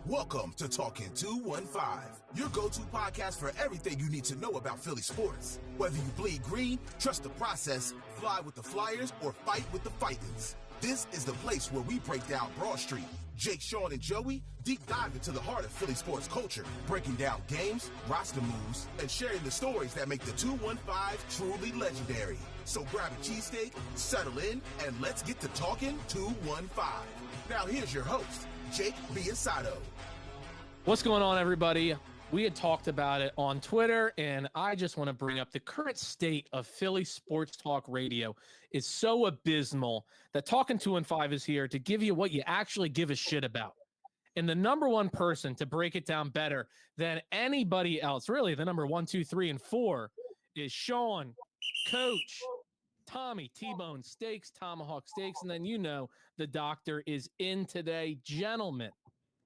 Welcome to Talkin 215, your go-to podcast for everything you need to know about Philly sports. Whether you bleed green, trust the process, fly with the Flyers, or fight with the Fightins, this is the place where we break down Broad Street. Jake, Sean, and Joey deep dive into the heart of Philly sports culture, breaking down games, roster moves, and sharing the stories that make the 215 truly legendary. So grab a cheesesteak, settle in, and let's get to Talkin 215. Now here's your host, Jake Biasato. What's going on, everybody? We had talked about it on Twitter, and I just want to bring up the current state of Philly sports talk radio is so abysmal that Talkin 215 is here to give you what you actually give a shit about. And the number one person to break it down better than anybody else, really the number 1, 2, 3, and 4, is Sean, Coach, Tommy, T-Bone Steaks, Tomahawk Steaks, and then the doctor is in today. Gentlemen,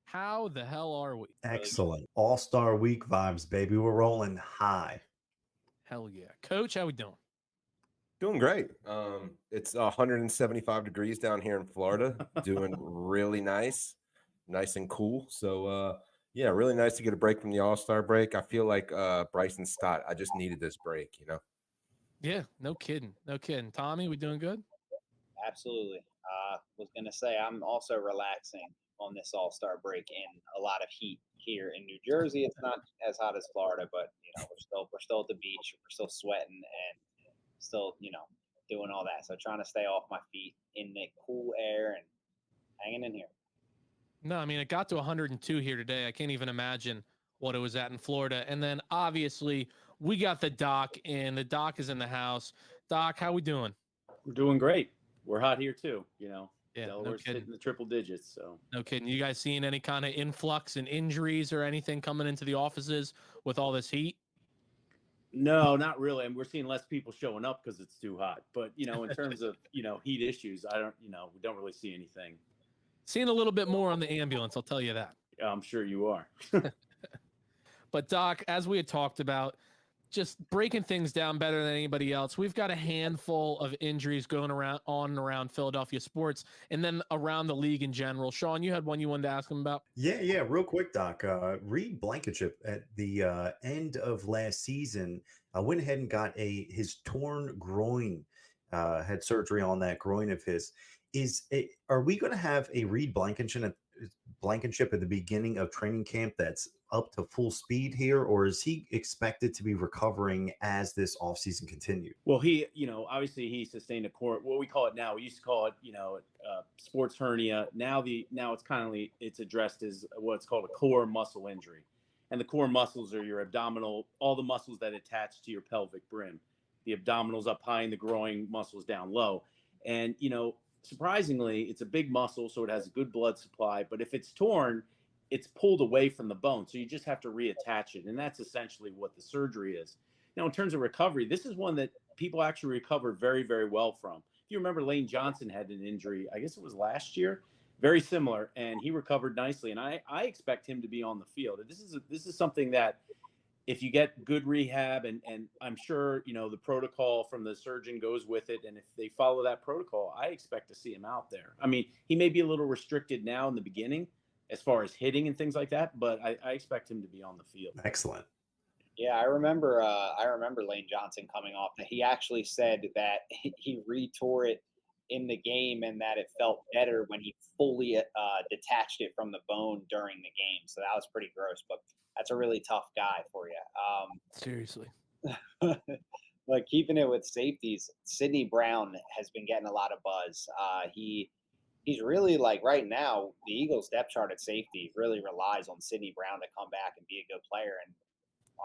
how the hell are we? Excellent. All-Star Week vibes, baby. We're rolling high. Hell yeah. Coach, how we doing? Doing great. It's 175 degrees down here in Florida. Doing really nice and cool. So, yeah, really nice to get a break from the All-Star break. I feel like Bryson Stott. I just needed this break, Yeah, no kidding. Tommy, we doing good? Absolutely. Was going to say I'm also relaxing on this All-Star break in a lot of heat here in New Jersey. It's not as hot as Florida, but we're still at the beach. We're still sweating and still doing all that. So trying to stay off my feet in the cool air and hanging in here. No, I mean, it got to 102 here today. I can't even imagine what it was at in Florida. And then obviously we got the doc in. The doc is in the house. Doc, how we doing? We're doing great. We're hot here too, Yeah, Delaware's hitting the triple digits. So no kidding. You guys seeing any kind of influx and injuries or anything coming into the offices with all this heat? No, not really. And we're seeing less people showing up because it's too hot. But in terms of heat issues, we don't really see anything. Seeing a little bit more on the ambulance, I'll tell you that. I'm sure you are. But Doc, as we had talked about, just breaking things down better than anybody else, we've got a handful of injuries going around Philadelphia sports and then around the league in general. Sean, you had one you wanted to ask him about? Yeah, real quick, Doc. Reed Blankenship at the end of last season went ahead and got his torn groin, had surgery on that groin of his. Are we going to have a Reed Blankenship at the beginning of training camp that's up to full speed here, or is he expected to be recovering as this offseason continues? Well, he, obviously he sustained what we call it now. We used to call it, sports hernia. Now it's addressed as what's called a core muscle injury. And the core muscles are your abdominal, all the muscles that attach to your pelvic brim. The abdominals up high and the groin muscles down low. And, surprisingly, it's a big muscle, so it has a good blood supply. But if it's torn, it's pulled away from the bone. So you just have to reattach it. And that's essentially what the surgery is. Now, in terms of recovery, this is one that people actually recover very, very well from. If you remember, Lane Johnson had an injury, I guess it was last year, very similar, and he recovered nicely. And I expect him to be on the field. This is something that if you get good rehab, and I'm sure, the protocol from the surgeon goes with it. And if they follow that protocol, I expect to see him out there. I mean, he may be a little restricted now in the beginning as far as hitting and things like that, but I expect him to be on the field. Excellent. Yeah, I remember Lane Johnson coming off that. He actually said that he re-tore it in the game and that it felt better when he fully detached it from the bone during the game. So that was pretty gross, but that's a really tough guy for you. Seriously. But keeping it with safeties, Sidney Brown has been getting a lot of buzz. He's really, like, right now, the Eagles' depth chart at safety really relies on Sidney Brown to come back and be a good player. And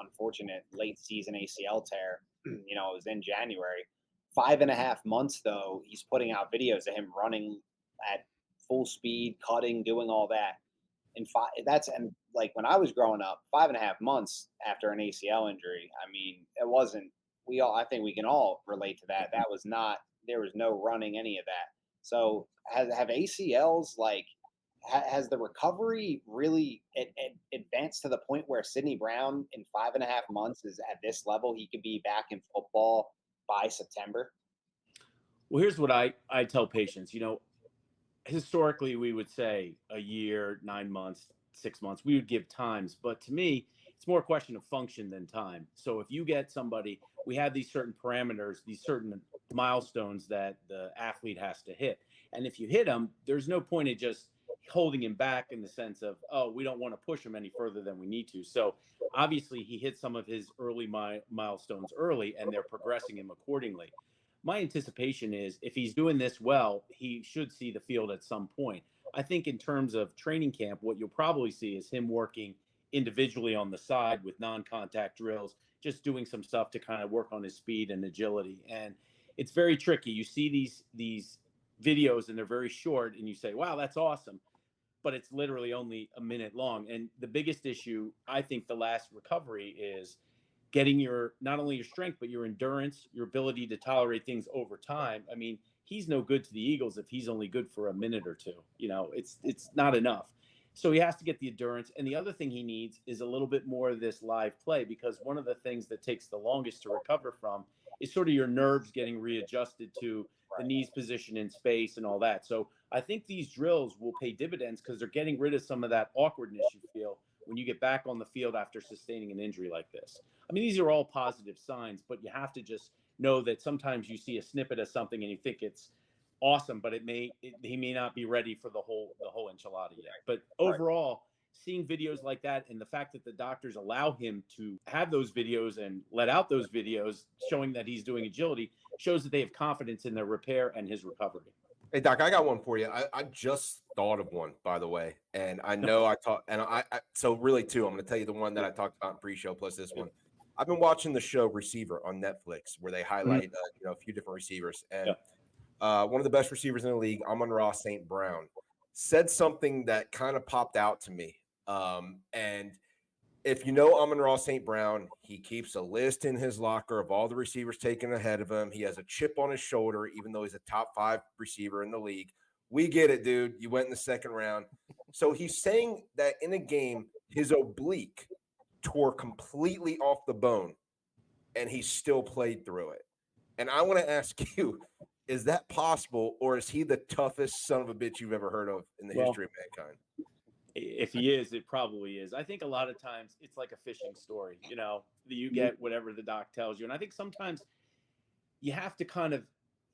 unfortunate late season ACL tear, it was in January. 5.5 months, though, he's putting out videos of him running at full speed, cutting, doing all that. And like when I was growing up, 5.5 months after an ACL injury, I mean, it wasn't. I think we can all relate to that. There was no running any of that. So have ACLs, has the recovery really advanced to the point where Sidney Brown in 5.5 months is at this level? He could be back in football by September? Well, here's what I tell patients. Historically, we would say a year, 9 months. 6 months. We would give times, but to me, it's more a question of function than time. So if you get somebody, we have these certain parameters, these certain milestones that the athlete has to hit. And if you hit them, there's no point in just holding him back in the sense of, oh, we don't want to push him any further than we need to. So obviously he hit some of his early milestones early, and they're progressing him accordingly. My anticipation is if he's doing this well, he should see the field at some point. I think in terms of training camp, what you'll probably see is him working individually on the side with non-contact drills, just doing some stuff to kind of work on his speed and agility. And it's very tricky. You see these videos and they're very short and you say, wow, that's awesome. But it's literally only a minute long. And the biggest issue, I think, the last recovery is getting your, not only your strength, but your endurance, your ability to tolerate things over time. I mean, he's no good to the Eagles if he's only good for a minute or two. You know, it's not enough. So he has to get the endurance. And the other thing he needs is a little bit more of this live play, because one of the things that takes the longest to recover from is sort of your nerves getting readjusted to the knees position in space and all that. So I think these drills will pay dividends because they're getting rid of some of that awkwardness you feel when you get back on the field after sustaining an injury like this. I mean, these are all positive signs, but you have to just know that sometimes you see a snippet of something and you think it's awesome, but he may not be ready for the whole enchilada yet. But overall, seeing videos like that and the fact that the doctors allow him to have those videos and let out those videos showing that he's doing agility shows that they have confidence in their repair and his recovery. Hey, Doc, I got one for you. I just thought of one, by the way. And I know so really two. I'm going to tell you the one that I talked about in pre-show plus this one. I've been watching the show Receiver on Netflix where they highlight a few different receivers. And one of the best receivers in the league, Amon-Ra St. Brown, said something that kind of popped out to me. And if you know Amon-Ra St. Brown, he keeps a list in his locker of all the receivers taken ahead of him. He has a chip on his shoulder, even though he's a top 5 receiver in the league. We get it, dude. You went in the second round. So he's saying that in a game, his oblique tore completely off the bone, and he still played through it. And I want to ask you, is that possible, or is he the toughest son of a bitch you've ever heard of in the history of mankind? If he is, it probably is. I think a lot of times it's like a fishing story, you know, that you get whatever the doc tells you. And I think sometimes you have to kind of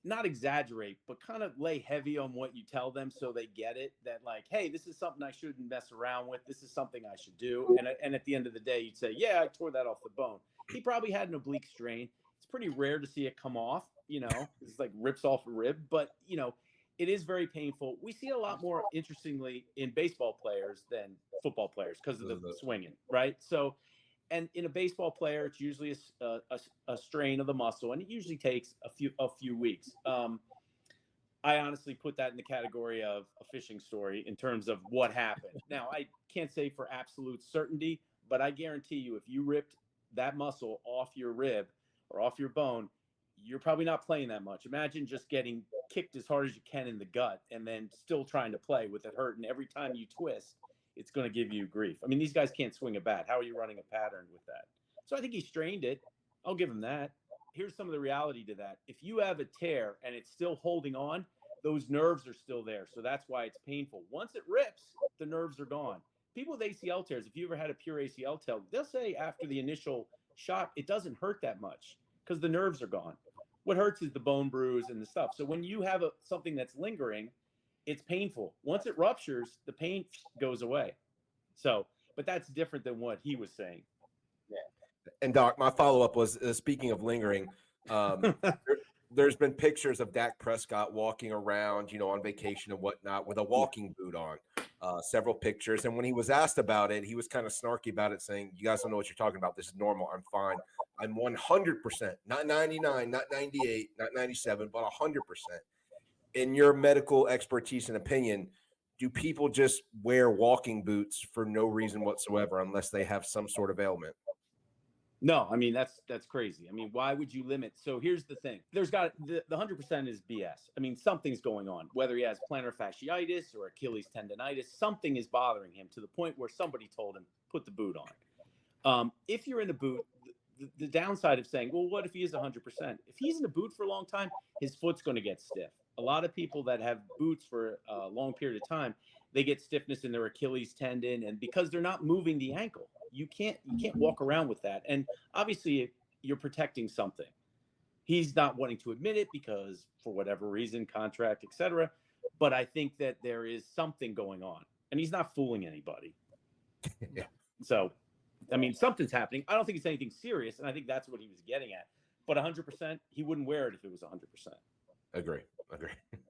not exaggerate, but kind of lay heavy on what you tell them so they get it, that like, hey, this is something I shouldn't mess around with. This is something I should do. And at the end of the day, you'd say, yeah, I tore that off the bone. He probably had an oblique strain. It's pretty rare to see it come off, you know, it's like rips off a rib, but you know, it is very painful. We see a lot more, interestingly, in baseball players than football players because of the swinging, right? So, and in a baseball player, it's usually a strain of the muscle, and it usually takes a few weeks. I honestly put that in the category of a fishing story in terms of what happened. Now, I can't say for absolute certainty, but I guarantee you, if you ripped that muscle off your rib or off your bone, you're probably not playing that much. Imagine just getting kicked as hard as you can in the gut and then still trying to play with it hurting. Every time you twist, it's going to give you grief. I mean, these guys can't swing a bat. How are you running a pattern with that? So I think he strained it. I'll give him that. Here's some of the reality to that. If you have a tear and it's still holding on, those nerves are still there. So that's why it's painful. Once it rips, the nerves are gone. People with ACL tears, if you ever had a pure ACL tear, they'll say after the initial shot, it doesn't hurt that much because the nerves are gone. What hurts is the bone bruise and the stuff. So when you have something that's lingering, it's painful. Once it ruptures, the pain goes away. So, but that's different than what he was saying. Yeah. And Doc, my follow-up was, speaking of lingering, there's been pictures of Dak Prescott walking around, you know, on vacation and whatnot with a walking boot on, several pictures. And when he was asked about it, he was kind of snarky about it, saying, you guys don't know what you're talking about. This is normal. I'm fine. I'm 100%, not 99, not 98, not 97, but 100%. In your medical expertise and opinion, do people just wear walking boots for no reason whatsoever unless they have some sort of ailment? No, I mean, that's crazy. I mean, why would you limit? So here's the thing. There's got the 100% is BS. I mean, something's going on, whether he has plantar fasciitis or Achilles tendonitis, something is bothering him to the point where somebody told him, put the boot on. If you're in a boot, the downside of saying, well, what if he is 100%? If he's in a boot for a long time, his foot's going to get stiff. A lot of people that have boots for a long period of time, they get stiffness in their Achilles tendon, and because they're not moving the ankle, you can't walk around with that. And obviously, you're protecting something. He's not wanting to admit it because, for whatever reason, contract, etc. But I think that there is something going on, and he's not fooling anybody. Yeah. So, I mean, something's happening. I don't think it's anything serious, and I think that's what he was getting at. But 100%, he wouldn't wear it if it was 100%. Agree.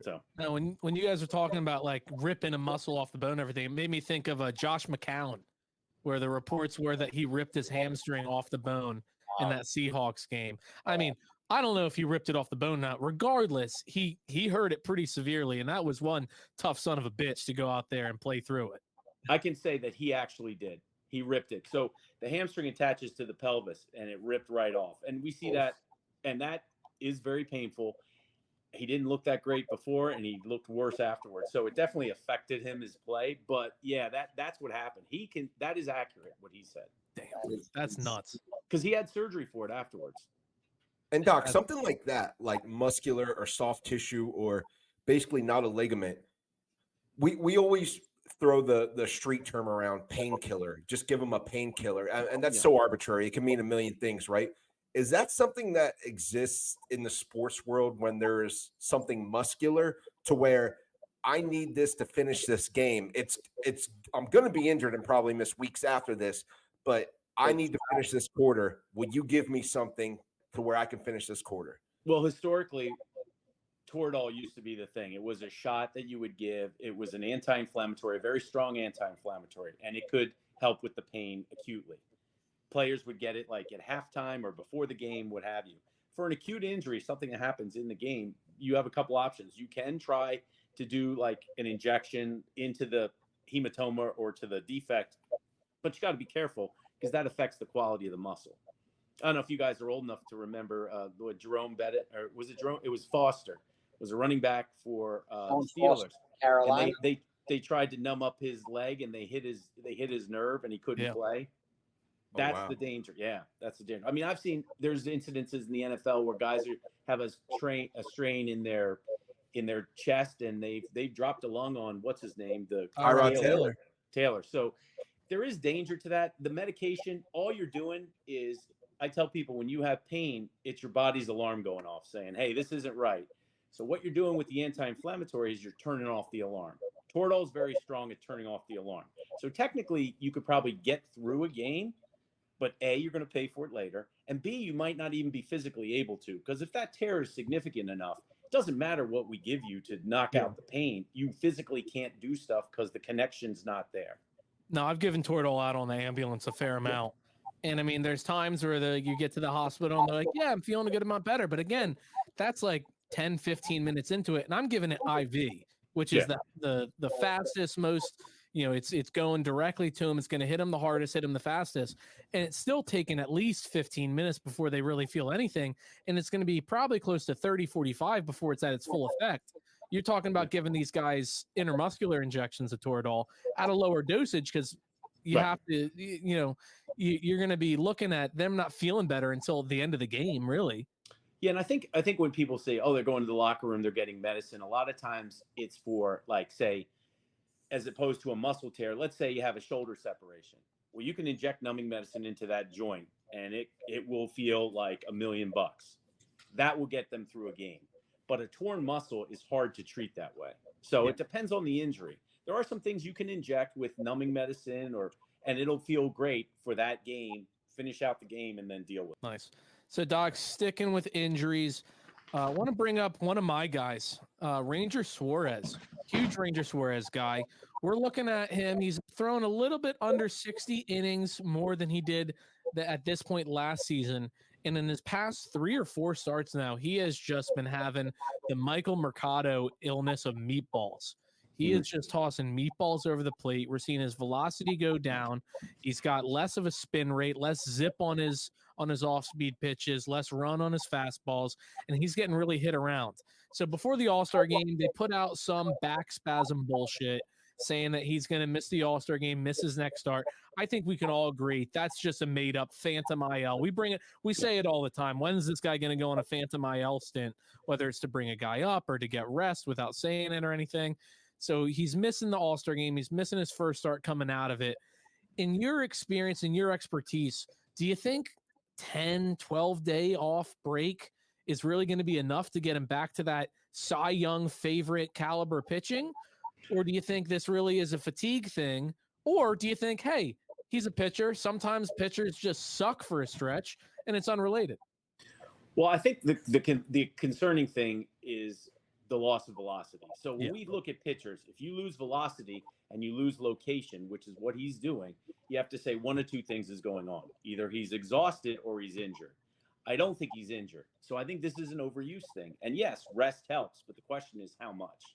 So now, when you guys were talking about like ripping a muscle off the bone and everything, it made me think of Josh McCown, where the reports were that he ripped his hamstring off the bone in that Seahawks game. I mean, I don't know if he ripped it off the bone now. Regardless, he hurt it pretty severely, and that was one tough son of a bitch to go out there and play through it. I can say that he actually did. He ripped it. So the hamstring attaches to the pelvis, and it ripped right off. And we see that, and that is very painful. He didn't look that great before, and he looked worse afterwards. So it definitely affected him, his play. But yeah, that's what happened. That is accurate what he said. Damn, that's nuts. Because he had surgery for it afterwards. And Doc, something like that, like muscular or soft tissue, or basically not a ligament, we always throw the street term around, painkiller. Just give them a painkiller, and that's so arbitrary. It can mean a million things, right? Is that something that exists in the sports world when there's something muscular to where I need this to finish this game? It's I'm going to be injured and probably miss weeks after this, but I need to finish this quarter. Would you give me something to where I can finish this quarter? Well, historically, Toradol used to be the thing. It was a shot that you would give. It was an anti-inflammatory, a very strong anti-inflammatory, and it could help with the pain acutely. Players would get it like at halftime or before the game, what have you. For an acute injury, something that happens in the game, you have a couple options. You can try to do like an injection into the hematoma or to the defect, but you got to be careful because that affects the quality of the muscle. I don't know if you guys are old enough to remember what Jerome Bettis, or was it Jerome? It was Foster. It was a running back for the Steelers. Carolina. And they tried to numb up his leg, and they hit his nerve, and he couldn't play. That's the danger. Yeah, that's the danger. I mean, I've seen there's incidences in the NFL where guys have a strain in their chest, and they've dropped a lung on what's his name, the Taylor. So there is danger to that. The medication, all you're doing is, I tell people, when you have pain, it's your body's alarm going off saying, hey, this isn't right. So what you're doing with the anti-inflammatory is you're turning off the alarm. Toradol is very strong at turning off the alarm. So technically, you could probably get through a game, but A, you're going to pay for it later, and B, you might not even be physically able to, because if that tear is significant enough, it doesn't matter what we give you to knock out the pain. You physically can't do stuff because the connection's not there. No, I've given Toradol out on the ambulance a fair amount. And I mean, there's times where you get to the hospital and they're like, yeah, I'm feeling a good amount better. But again, that's like 10, 15 minutes into it. And I'm giving it IV, which is the fastest, most, it's going directly to him. It's going to hit him the hardest, hit him the fastest. And it's still taking at least 15 minutes before they really feel anything. And it's going to be probably close to 30, 45 before it's at its full effect. You're talking about giving these guys intermuscular injections of Toradol at a lower dosage because you have to, you're going to be looking at them not feeling better until the end of the game, really. Yeah, and I think when people say, oh, they're going to the locker room, they're getting medicine, a lot of times it's for, like, say, as opposed to a muscle tear. Let's say you have a shoulder separation. Well, you can inject numbing medicine into that joint, and it will feel like $1 million. That will get them through a game. But a torn muscle is hard to treat that way. So it depends on the injury. There are some things you can inject with numbing medicine, and it'll feel great for that game, finish out the game, and then deal with it. Nice. So, Doc, sticking with injuries, I want to bring up one of my guys, Ranger Suarez, huge Ranger Suarez guy. We're looking at him. He's thrown a little bit under 60 innings more than he did at this point last season. And in his past 3 or 4 starts now, he has just been having the Michael Mercado illness of meatballs. He is just tossing meatballs over the plate. We're seeing his velocity go down. He's got less of a spin rate, less zip on his off-speed pitches, less run on his fastballs, and he's getting really hit around. So before the All-Star game, they put out some back spasm bullshit saying that he's going to miss the All-Star game, miss his next start. I think we can all agree that's just a made-up phantom IL. We say it all the time. When's this guy going to go on a phantom IL stint, whether it's to bring a guy up or to get rest without saying it or anything? So he's missing the All-Star game. He's missing his first start coming out of it. In your experience and your expertise, do you think 10, 12-day off break is really going to be enough to get him back to that Cy Young favorite caliber pitching? Or do you think this really is a fatigue thing? Or do you think, hey, he's a pitcher. Sometimes pitchers just suck for a stretch, and it's unrelated. Well, I think the concerning thing is the loss of velocity. So when we look at pitchers, if you lose velocity and you lose location, which is what he's doing, you have to say one of two things is going on. Either he's exhausted or he's injured. I don't think he's injured. So I think this is an overuse thing. And yes, rest helps, but the question is how much?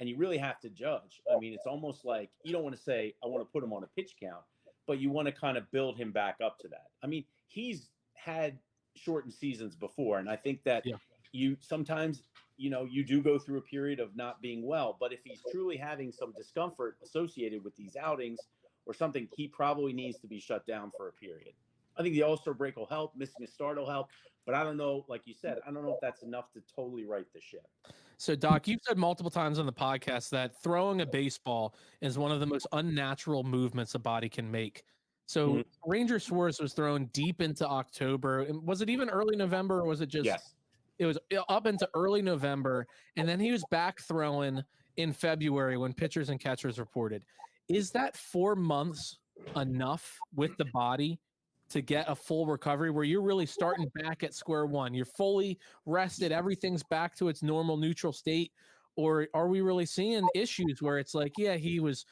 And you really have to judge. I mean, it's almost like you don't want to say, I want to put him on a pitch count, but you want to kind of build him back up to that. I mean, he's had shortened seasons before. And I think that you sometimes, you do go through a period of not being well, but if he's truly having some discomfort associated with these outings or something, he probably needs to be shut down for a period. I think the All-Star break will help. Missing a start will help. But I don't know, like you said, I don't know if that's enough to totally right the ship. So, Doc, you've said multiple times on the podcast that throwing a baseball is one of the most unnatural movements a body can make. So, Ranger Suarez was thrown deep into October. Was it even early November, or was it just? Yes. It was up into early November, and then he was back throwing in February when pitchers and catchers reported. Is that 4 months enough with the body to get a full recovery where you're really starting back at square one? You're fully rested. Everything's back to its normal neutral state. Or are we really seeing issues where it's like, yeah, he was,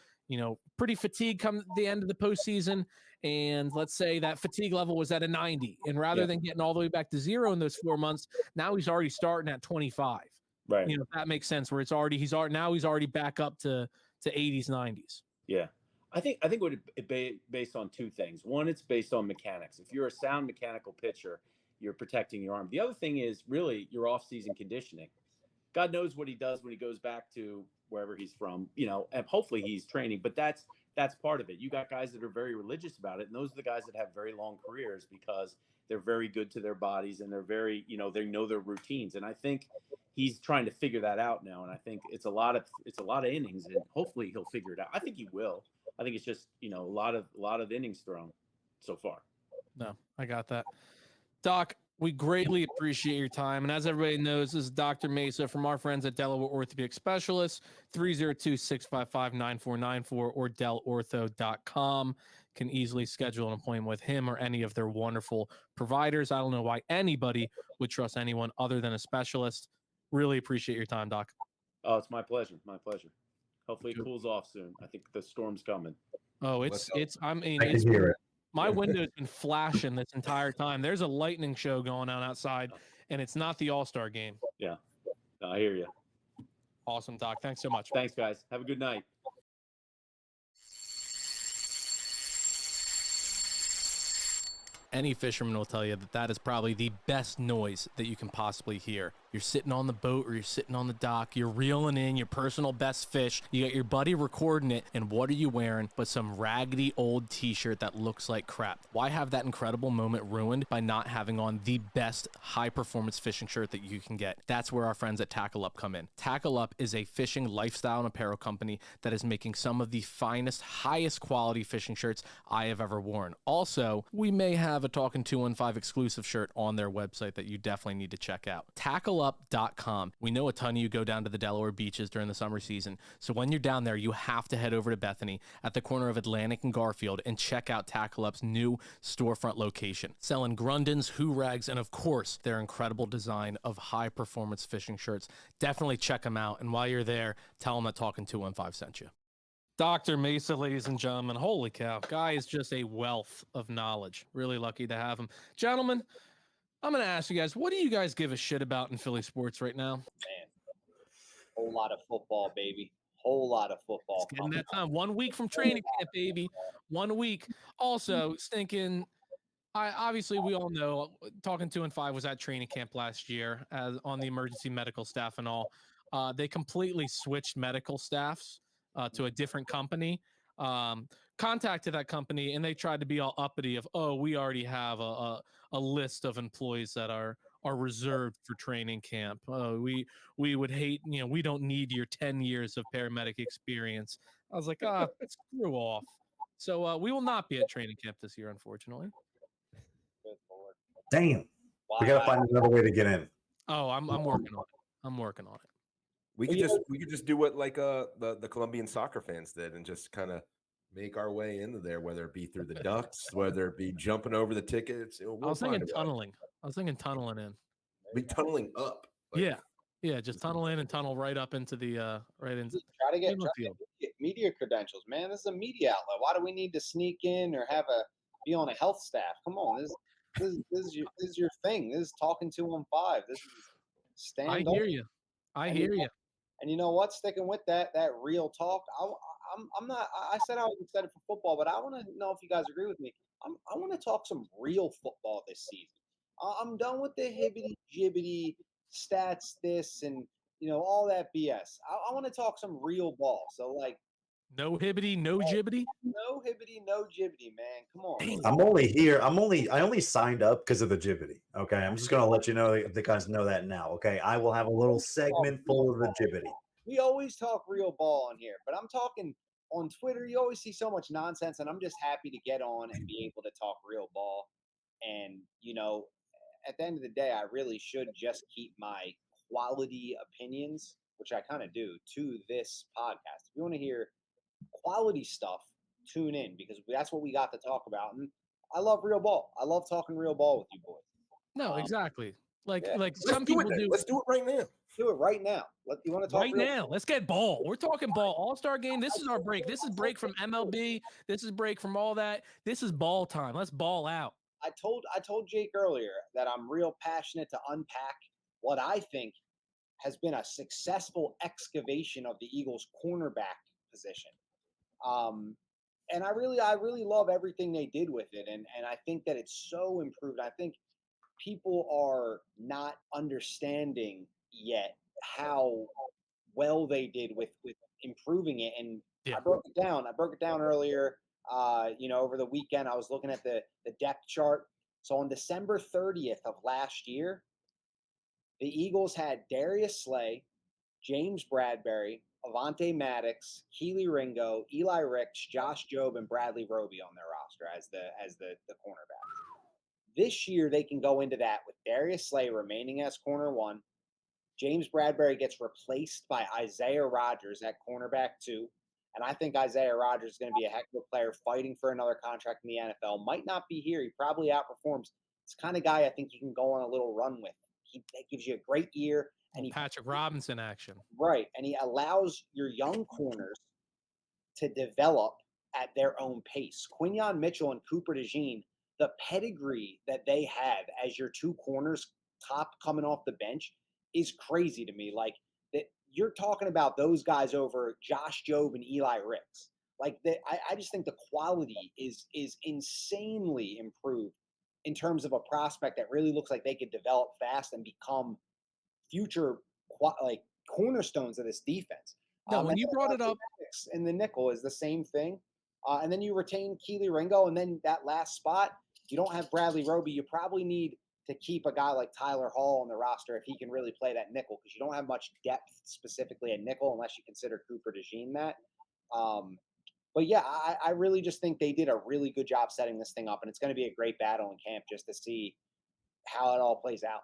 pretty fatigued come the end of the postseason. And let's say that fatigue level was at a 90. And rather than getting all the way back to 0 in those 4 months, now he's already starting at 25. Right. If that makes sense, where he's already back up to 80s, 90s. Yeah. I think it based on two things. One, it's based on mechanics. If you're a sound mechanical pitcher, you're protecting your arm. The other thing is really your off-season conditioning. God knows what he does when he goes back to wherever he's from, and hopefully he's training, but that's part of it. You got guys that are very religious about it, and those are the guys that have very long careers because they're very good to their bodies and they're very, they know their routines. And I think he's trying to figure that out now. And I think it's a lot of innings, and hopefully he'll figure it out. I think he will. I think it's just, a lot of innings thrown so far. No, I got that. Doc, we greatly appreciate your time. And as everybody knows, this is Dr. Mesa from our friends at Delaware Orthopedic Specialists, 302-655-9494 or delortho.com. Can easily schedule an appointment with him or any of their wonderful providers. I don't know why anybody would trust anyone other than a specialist. Really appreciate your time, Doc. Oh, it's my pleasure. My pleasure. Hopefully it cools off soon. I think the storm's coming. Oh, I can hear it. My window's been flashing this entire time. There's a lightning show going on outside, and it's not the All-Star game. Yeah, I hear you. Awesome, Doc. Thanks so much. Thanks, guys. Have a good night. Any fisherman will tell you that is probably the best noise that you can possibly hear. You're sitting on the boat or you're sitting on the dock, you're reeling in your personal best fish, you got your buddy recording it, and what are you wearing but some raggedy old t-shirt that looks like crap? Why have that incredible moment ruined by not having on the best high-performance fishing shirt that you can get? That's where our friends at Tackle Up come in. Tackle Up is a fishing lifestyle and apparel company that is making some of the finest, highest quality fishing shirts I have ever worn. Also, we may have a Talkin 215 exclusive shirt on their website that you definitely need to check out. TackleUp.com. We know a ton of you go down to the Delaware beaches during the summer season, so when you're down there, you have to head over to Bethany at the corner of Atlantic and Garfield and check out Tackle Up's new storefront location, selling Grundens, Hoo-Rags, and of course, their incredible design of high-performance fishing shirts. Definitely check them out, and while you're there, tell them that Talkin 215 sent you. Dr. Mesa, ladies and gentlemen, holy cow, guy is just a wealth of knowledge. Really lucky to have him. Gentlemen, I'm going to ask you guys, what do you guys give a shit about in Philly sports right now? Man, whole lot of football, baby. Whole lot of football. It's getting that time. 1 week from training camp, baby. 1 week. Also, stinking, obviously, we all know, Talkin 215 was at training camp last year on the emergency medical staff and all. They completely switched medical staffs to a different company, contacted that company, and they tried to be all uppity of, oh, we already have a list of employees that are are reserved for training camp. We would hate, we don't need your 10 years of paramedic experience. I was like, screw off. So we will not be at training camp this year, unfortunately. Good Lord. Damn. We got to find another way to get in. Oh, I'm working on it. I'm working on it. We could just do what like the Colombian soccer fans did and just kind of make our way into there, whether it be through the ducts, whether it be jumping over the tickets. I was thinking tunneling. I was thinking tunneling in. Be tunneling up. Like, yeah, just tunnel in and tunnel right up into the right into. Try to get media credentials, man. This is a media outlet. Why do we need to sneak in or be on a health staff? Come on, this is your thing. This is Talkin 215. This is stand. I hear you. I hear you. And you know what? Sticking with that real talk. I'm not. I said I was excited for football, but I want to know if you guys agree with me. I want to talk some real football this season. I'm done with the hibbity jibbity stats, this and all that BS. I want to talk some real ball. So like, no hibbity, no jibbity. No hibbity, no jibbity, man. Come on. I only signed up because of the jibbity. Okay, I'm just gonna let you know if the guys know that now. Okay, I will have a little segment full of the jibbity. We always talk real ball on here, but I'm talking on Twitter. You always see so much nonsense, and I'm just happy to get on and be able to talk real ball. And at the end of the day, I really should just keep my quality opinions, which I kind of do, to this podcast. If you want to hear quality stuff, tune in, because that's what we got to talk about. And I love real ball. I love talking real ball with you boys. No, exactly. Like Let's some people do. Let's do it right now. Do it right now. You want to talk right now? Let's get ball. We're talking ball. All-Star game. This is our break. This is break from MLB. This is break from all that. This is ball time. Let's ball out. I told Jake earlier that I'm real passionate to unpack what I think has been a successful excavation of the Eagles' cornerback position. And I really love everything they did with it. And I think that it's so improved. I think people are not understanding yet how well they did with improving it. And I broke it down earlier. Over the weekend, I was looking at the depth chart. So on December 30th of last year, the Eagles had Darius Slay, James Bradbury, Avonte Maddox, Keely Ringo, Eli Ricks, Josh Jobe, and Bradley Roby on their roster as the cornerbacks. This year, they can go into that with Darius Slay remaining as corner one. James Bradbury gets replaced by Isaiah Rodgers at cornerback 2. And I think Isaiah Rodgers is going to be a heck of a player fighting for another contract in the NFL. Might not be here. He probably outperforms. It's the kind of guy I think you can go on a little run with. He gives you a great year. And Patrick Robinson action. Right. And he allows your young corners to develop at their own pace. Quinyon Mitchell and Cooper DeJean, the pedigree that they have as your two corners top coming off the bench is crazy to me. Like, that you're talking about those guys over Josh Jobe and Eli Ricks. Like, I just think the quality is insanely improved in terms of a prospect that really looks like they could develop fast and become future cornerstones of this defense. No, when you brought it up, and the nickel is the same thing. And then you retain Keely Ringo, and then that last spot, you don't have Bradley Roby. You probably need to keep a guy like Tyler Hall on the roster if he can really play that nickel, because you don't have much depth specifically at nickel unless you consider Cooper DeJean that. But yeah, I really just think they did a really good job setting this thing up, and it's going to be a great battle in camp just to see how it all plays out.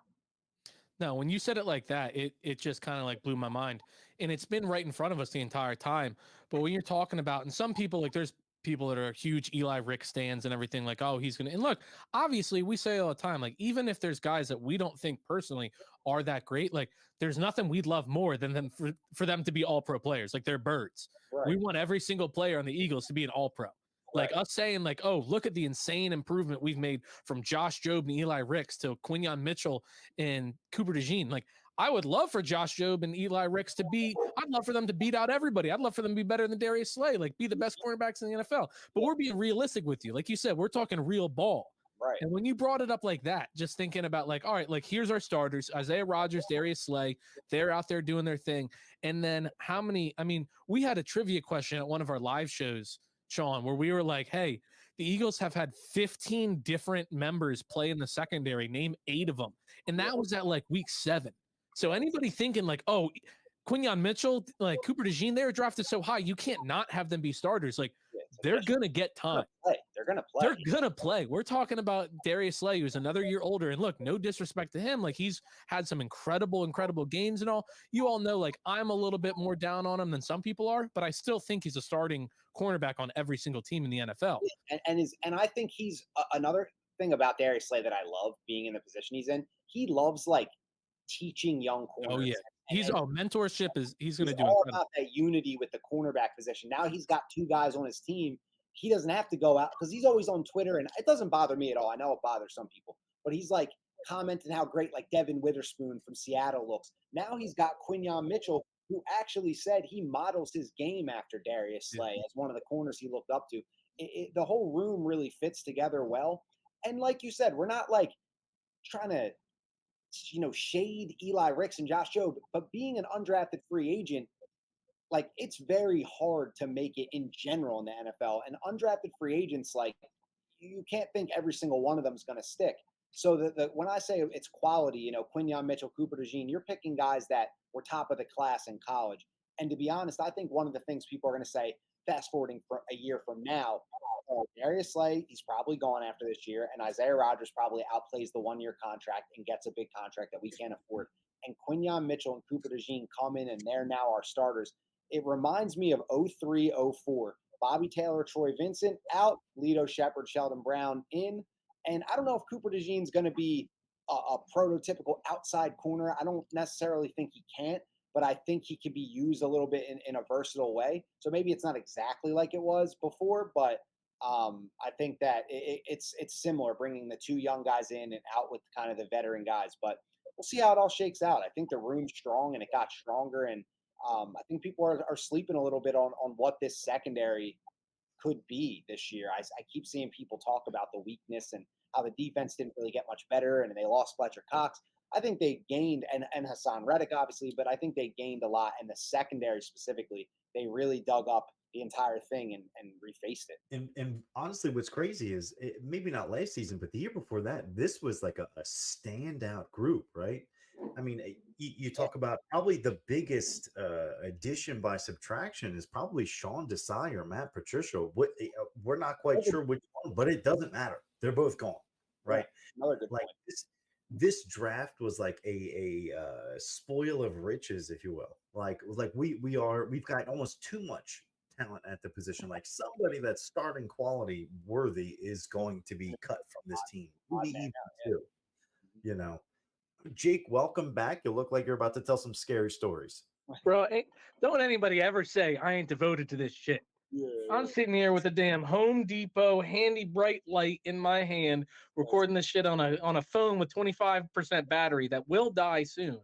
No, when you said it like that, it just kind of like blew my mind. And it's been right in front of us the entire time. But when you're talking about, and some people, like, there's people that are huge Eli Rick stands and everything, like, oh, he's going to, and look, obviously we say all the time, like, even if there's guys that we don't think personally are that great, like, there's nothing we'd love more than them for them to be all pro players. Like, they're birds. Right. We want every single player on the Eagles to be an all pro. Like, right. Us saying, like, oh, look at the insane improvement we've made from Josh Jobe and Eli Ricks to Quinyon Mitchell and Cooper DeJean. Like, I would love for Josh Jobe and Eli Ricks to be, I'd love for them to beat out everybody. I'd love for them to be better than Darius Slay, like, be the best cornerbacks in the NFL. But we're being realistic with you. Like you said, we're talking real ball. Right. And when you brought it up like that, just thinking about, like, all right, like, here's our starters, Isaiah Rodgers, Darius Slay, they're out there doing their thing. And then how many, I mean, we had a trivia question at one of our live shows Sean, where we were like, hey, the Eagles have had 15 different members play in the secondary, name 8 of them. And that was at like week 7. So anybody thinking like, oh, Quinyon Mitchell, like Cooper DeJean, they were drafted so high, you can't not have them be starters. Like, they're going to get time. They're going to play. They're going to play. We're talking about Darius Slay, who's another year older. And look, no disrespect to him. Like, he's had some incredible games and all. You all know, like, I'm a little bit more down on him than some people are, but I still think he's a starting cornerback on every single team in the NFL. And I think he's another thing about Darius Slay that I love being in the position he's in. He loves, like, teaching young corners. Oh, yeah. Mentorship he's going to do all about that unity with the cornerback position. Now he's got 2 guys on his team. He doesn't have to go out because he's always on Twitter, and it doesn't bother me at all. I know it bothers some people, but he's like commenting how great like Devin Witherspoon from Seattle looks. Now he's got Quinyon Mitchell, who actually said he models his game after Darius Slay as one of the corners he looked up to. The whole room really fits together well. And like you said, we're not like trying to shade Eli Ricks and Josh Jobe, but being an undrafted free agent, like, it's very hard to make it in general in the NFL. And undrafted free agents, like, you can't think every single one of them is going to stick. So when I say it's quality, Quinyon Mitchell, Cooper DeJean, you're picking guys that were top of the class in college. And to be honest, I think one of the things people are going to say, fast forwarding for a year from now, Darius Slay, he's probably gone after this year, and Isaiah Rodgers probably outplays the 1-year contract and gets a big contract that we can't afford. And Quinyon Mitchell and Cooper DeJean come in, and they're now our starters. It reminds me of 03-04. Bobby Taylor, Troy Vincent out, Lito Shepherd, Sheldon Brown in. And I don't know if Cooper DeJean's going to be a prototypical outside corner. I don't necessarily think he can't, but I think he can be used a little bit in a versatile way. So maybe it's not exactly like it was before, but I think that it's similar, bringing the 2 young guys in and out with kind of the veteran guys. But we'll see how it all shakes out. I think the room's strong, and it got stronger. And I think people are sleeping a little bit on what this secondary could be this year. I keep seeing people talk about the weakness and how the defense didn't really get much better, and they lost Fletcher Cox. I think they gained, and Hassan Reddick, obviously, but I think they gained a lot. And the secondary specifically, they really dug up the entire thing and refaced it. And honestly, what's crazy is maybe not last season, but the year before that, this was like a standout group, right? I mean, you talk about probably the biggest addition by subtraction is probably Sean Desai or Matt Patricia. We're not quite sure which one, but it doesn't matter. They're both gone, right? Another good like point. This draft was like a spoil of riches, if you will. Like we've got almost too much talent at the position. Like somebody that's starting quality worthy is going to be cut from this team. Jake, welcome back. You look like you're about to tell some scary stories. Bro, don't anybody ever say I ain't devoted to this shit. I'm sitting here with a damn Home Depot handy bright light in my hand, recording this shit on a phone with 25% battery that will die soon.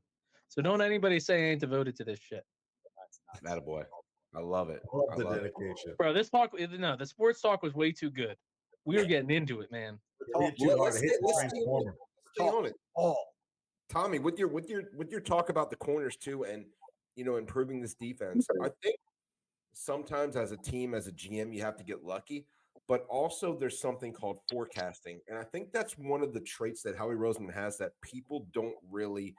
So don't anybody say I ain't devoted to this shit. Attaboy. I love it. I love the dedication. Bro, the sports talk was way too good. We were getting into it, man. Let's stay on it. Tommy, with your talk about the corners too, and improving this defense, I think sometimes as a team, as a GM, you have to get lucky, but also there's something called forecasting, and I think that's one of the traits that Howie Roseman has that people don't really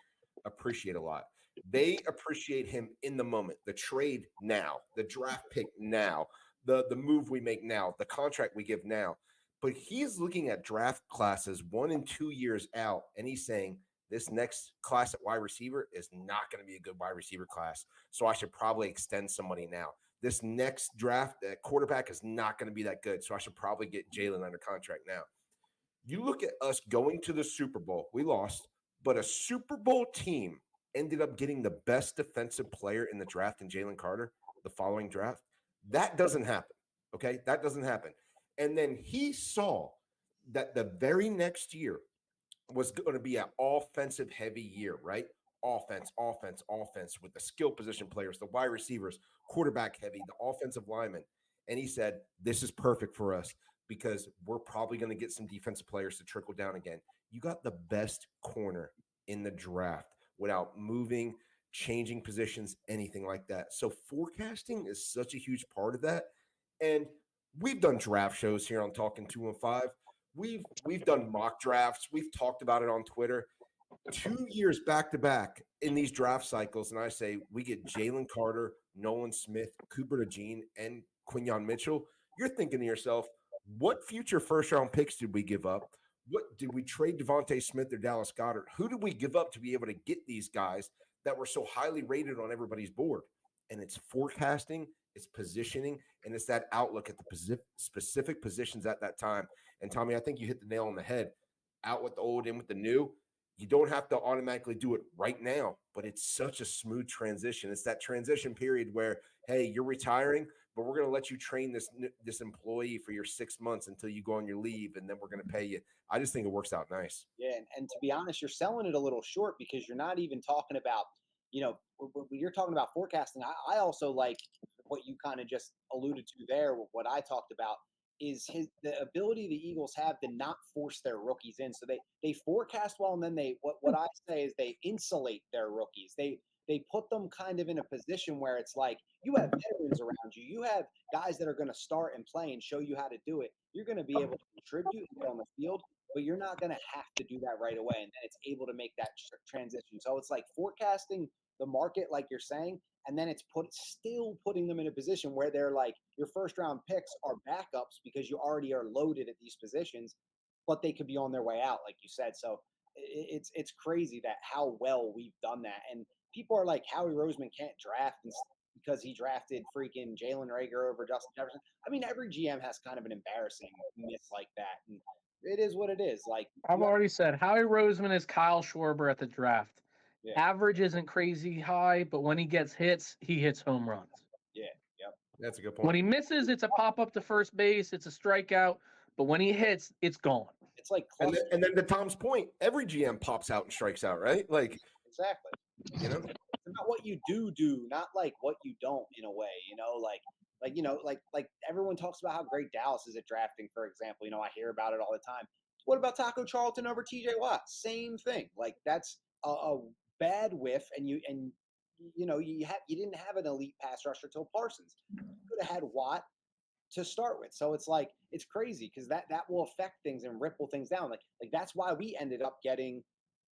appreciate a lot. They appreciate him in the moment, the trade now, the draft pick now, the move we make now, the contract we give now. But he's looking at draft classes 1 and 2 years out, and he's saying, this next class at wide receiver is not going to be a good wide receiver class, so I should probably extend somebody now. This next draft at quarterback is not going to be that good, so I should probably get Jalen under contract now. You look at us going to the Super Bowl. We lost, but a Super Bowl team ended up getting the best defensive player in the draft in Jalen Carter the following draft. That doesn't happen, okay? That doesn't happen. And then he saw that the very next year was going to be an offensive heavy year, right? Offense with the skill position players, the wide receivers, quarterback heavy, the offensive linemen. And he said, this is perfect for us because we're probably going to get some defensive players to trickle down again. You got the best corner in the draft without moving, changing positions, anything like that. So forecasting is such a huge part of that. And we've done draft shows here on Talkin 215. We've done mock drafts. We've talked about it on Twitter. 2 years back to back in these draft cycles, and I say we get Jalen Carter, Nolan Smith, Cooper DeJean, and Quinyon Mitchell. You're thinking to yourself, what future first round picks did we give up? What did we trade Devontae Smith or Dallas Goedert? Who did we give up to be able to get these guys that were so highly rated on everybody's board? And it's forecasting, it's positioning, and it's that outlook at the specific positions at that time. And Tommy, I think you hit the nail on the head. Out with the old, in with the new. You don't have to automatically do it right now, but it's such a smooth transition. It's that transition period where, hey, you're retiring, but we're going to let you train this employee for your 6 months until you go on your leave, and then we're going to pay you. I just think it works out nice. Yeah, and to be honest, you're selling it a little short because you're not even talking about, when you're talking about forecasting. I also like what you kind of just alluded to there. What I talked about is the ability the Eagles have to not force their rookies in. So they forecast well, and then what I say is they insulate their rookies. They put them kind of in a position where it's like you have veterans around you. You have guys that are going to start and play and show you how to do it. You're going to be able to contribute and get on the field, but you're not going to have to do that right away. And then it's able to make that transition. So it's like forecasting the market, like you're saying, and then it's still putting them in a position where they're like your first round picks are backups because you already are loaded at these positions, but they could be on their way out, like you said. So it's crazy that how well we've done that. And people are like, Howie Roseman can't draft because he drafted freaking Jalen Reagor over Justin Jefferson. I mean, every GM has kind of an embarrassing miss like that, and it is what it is. Like I've already said, Howie Roseman is Kyle Schwarber at the draft. Yeah. Average isn't crazy high, but when he gets hits, he hits home runs. Yeah, yep. That's a good point. When he misses, it's a pop up to first base, it's a strikeout. But when he hits, it's gone. It's like and then to Tom's point, every GM pops out and strikes out, right? Like exactly. You know, it's about what you do, not like what you don't. In a way, like everyone talks about how great Dallas is at drafting, for example. I hear about it all the time. What about Taco Charlton over TJ Watt? Same thing. Like that's a bad whiff, and you didn't have an elite pass rusher till Parsons. You could have had Watt to start with. So it's like it's crazy because that will affect things and ripple things down. Like that's why we ended up getting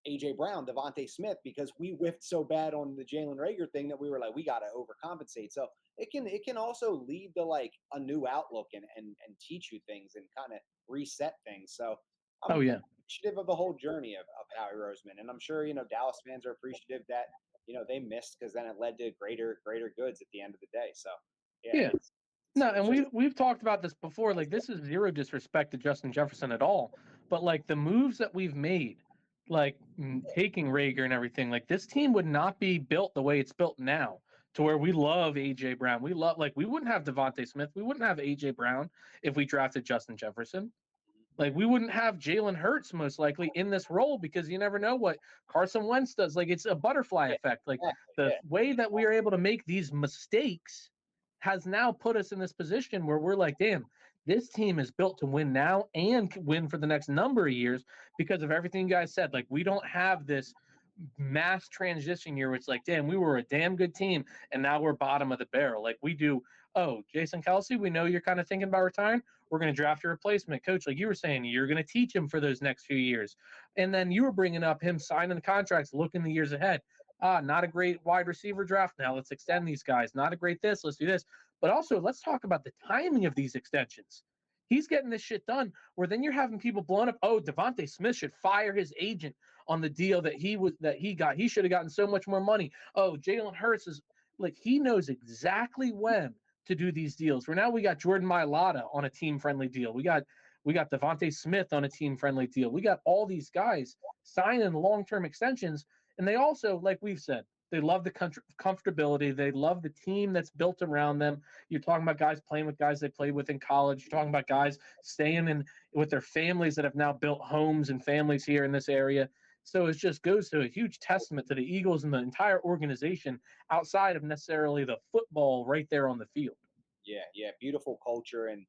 AJ Brown, Devontae Smith, because we whiffed so bad on the Jalen Reagor thing that we were like, we got to overcompensate. So it can also lead to like a new outlook and teach you things and kind of reset things. So I'm appreciative of the whole journey of Howie Roseman, and I'm sure Dallas fans are appreciative that they missed because then it led to greater goods at the end of the day. So yeah. No, and we've talked about this before. Like, this is zero disrespect to Justin Jefferson at all, but like the moves that we've made, like taking Reagor and everything, like this team would not be built the way it's built now. To where we love AJ Brown, we wouldn't have Devontae Smith, we wouldn't have AJ Brown if we drafted Justin Jefferson. Like we wouldn't have Jalen Hurts most likely in this role because you never know what Carson Wentz does. Like it's a butterfly effect. Like the way that we are able to make these mistakes has now put us in this position where we're like, damn, this team is built to win now and win for the next number of years because of everything you guys said. Like we don't have this mass transition year where it's like, damn, we were a damn good team and now we're bottom of the barrel. Like we do, oh, Jason Kelsey, we know you're kind of thinking about retiring. We're going to draft your replacement. Coach, like you were saying, you're going to teach him for those next few years. And then you were bringing up him signing the contracts, looking the years ahead. Not a great wide receiver draft. Now let's extend these guys. Not a great this. Let's do this. But also, let's talk about the timing of these extensions. He's getting this shit done where then you're having people blowing up. Oh, Devontae Smith should fire his agent on the deal that he got. He should have gotten so much more money. Oh, Jalen Hurts is like, he knows exactly when to do these deals. Where now we got Jordan Mailata on a team-friendly deal. We got Devontae Smith on a team-friendly deal. We got all these guys signing long-term extensions, and they also, like we've said, they love the comfortability. They love the team that's built around them. You're talking about guys playing with guys they played with in college. You're talking about guys staying in with their families that have now built homes and families here in this area. So it just goes to a huge testament to the Eagles and the entire organization outside of necessarily the football right there on the field. Yeah, beautiful culture. And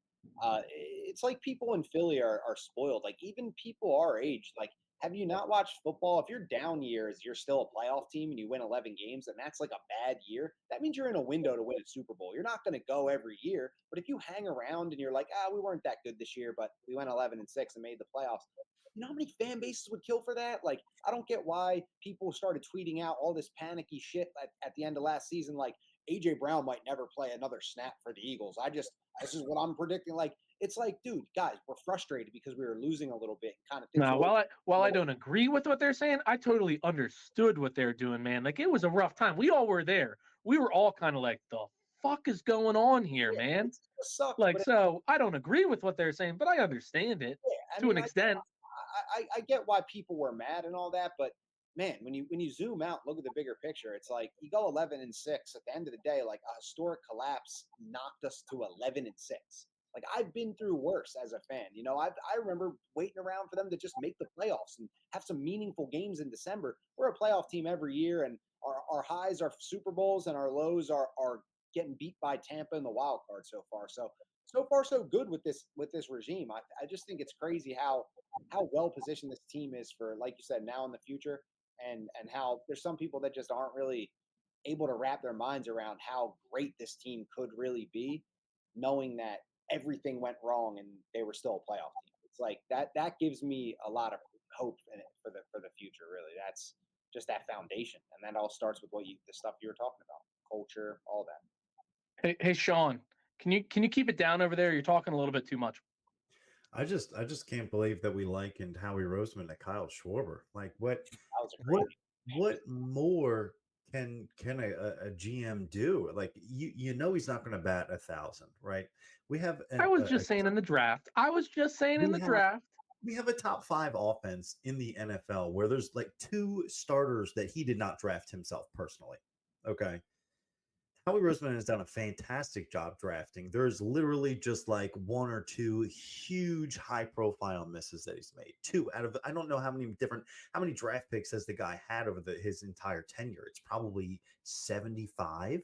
it's like people in Philly are spoiled. Like even people our age, like have you not watched football? If you're down years, you're still a playoff team and you win 11 games, and that's like a bad year. That means you're in a window to win a Super Bowl. You're not going to go every year, but if you hang around and you're like, we weren't that good this year, but we went 11-6 and made the playoffs. You know how many fan bases would kill for that? Like, I don't get why people started tweeting out all this panicky shit at the end of last season. Like, AJ Brown might never play another snap for the Eagles. This is what I'm predicting. Like, it's like, dude, guys, we're frustrated because we were losing a little bit and kind of. Now, while I don't agree with what they're saying, I totally understood what they're doing, man. Like, it was a rough time. We all were there. We were all kind of like, the fuck is going on here, man? Sucks, like, so I don't agree with what they're saying, but I understand it to an extent. I get why people were mad and all that, but man, when you zoom out, look at the bigger picture. It's like you go 11-6 at the end of the day. Like, a historic collapse knocked us to 11-6. Like, I've been through worse as a fan. You know, I remember waiting around for them to just make the playoffs and have some meaningful games in December. We're a playoff team every year, and our highs are Super Bowls and our lows are getting beat by Tampa in the wild card so far. So far so good with this regime. I just think it's crazy how well positioned this team is for, like you said, now in the future, and how there's some people that just aren't really able to wrap their minds around how great this team could really be, knowing that everything went wrong and they were still a playoff team. It's like that gives me a lot of hope in it for the future. Really, that's just that foundation, and that all starts with the stuff you were talking about, culture, all that. Hey, Sean, can you keep it down over there? You're talking a little bit too much. I just can't believe that we likened Howie Roseman to Kyle Schwarber. Like, what more can a GM do? Like, you know he's not going to bat 1,000, right? We have. I was just saying in the draft. We have a top 5 offense in the NFL where there's like 2 starters that he did not draft himself personally. Okay. Howie Roseman has done a fantastic job drafting. There's literally just like 1 or 2 huge high-profile misses that he's made. 2 out of, I don't know how many draft picks has the guy had over his entire tenure. It's probably 75,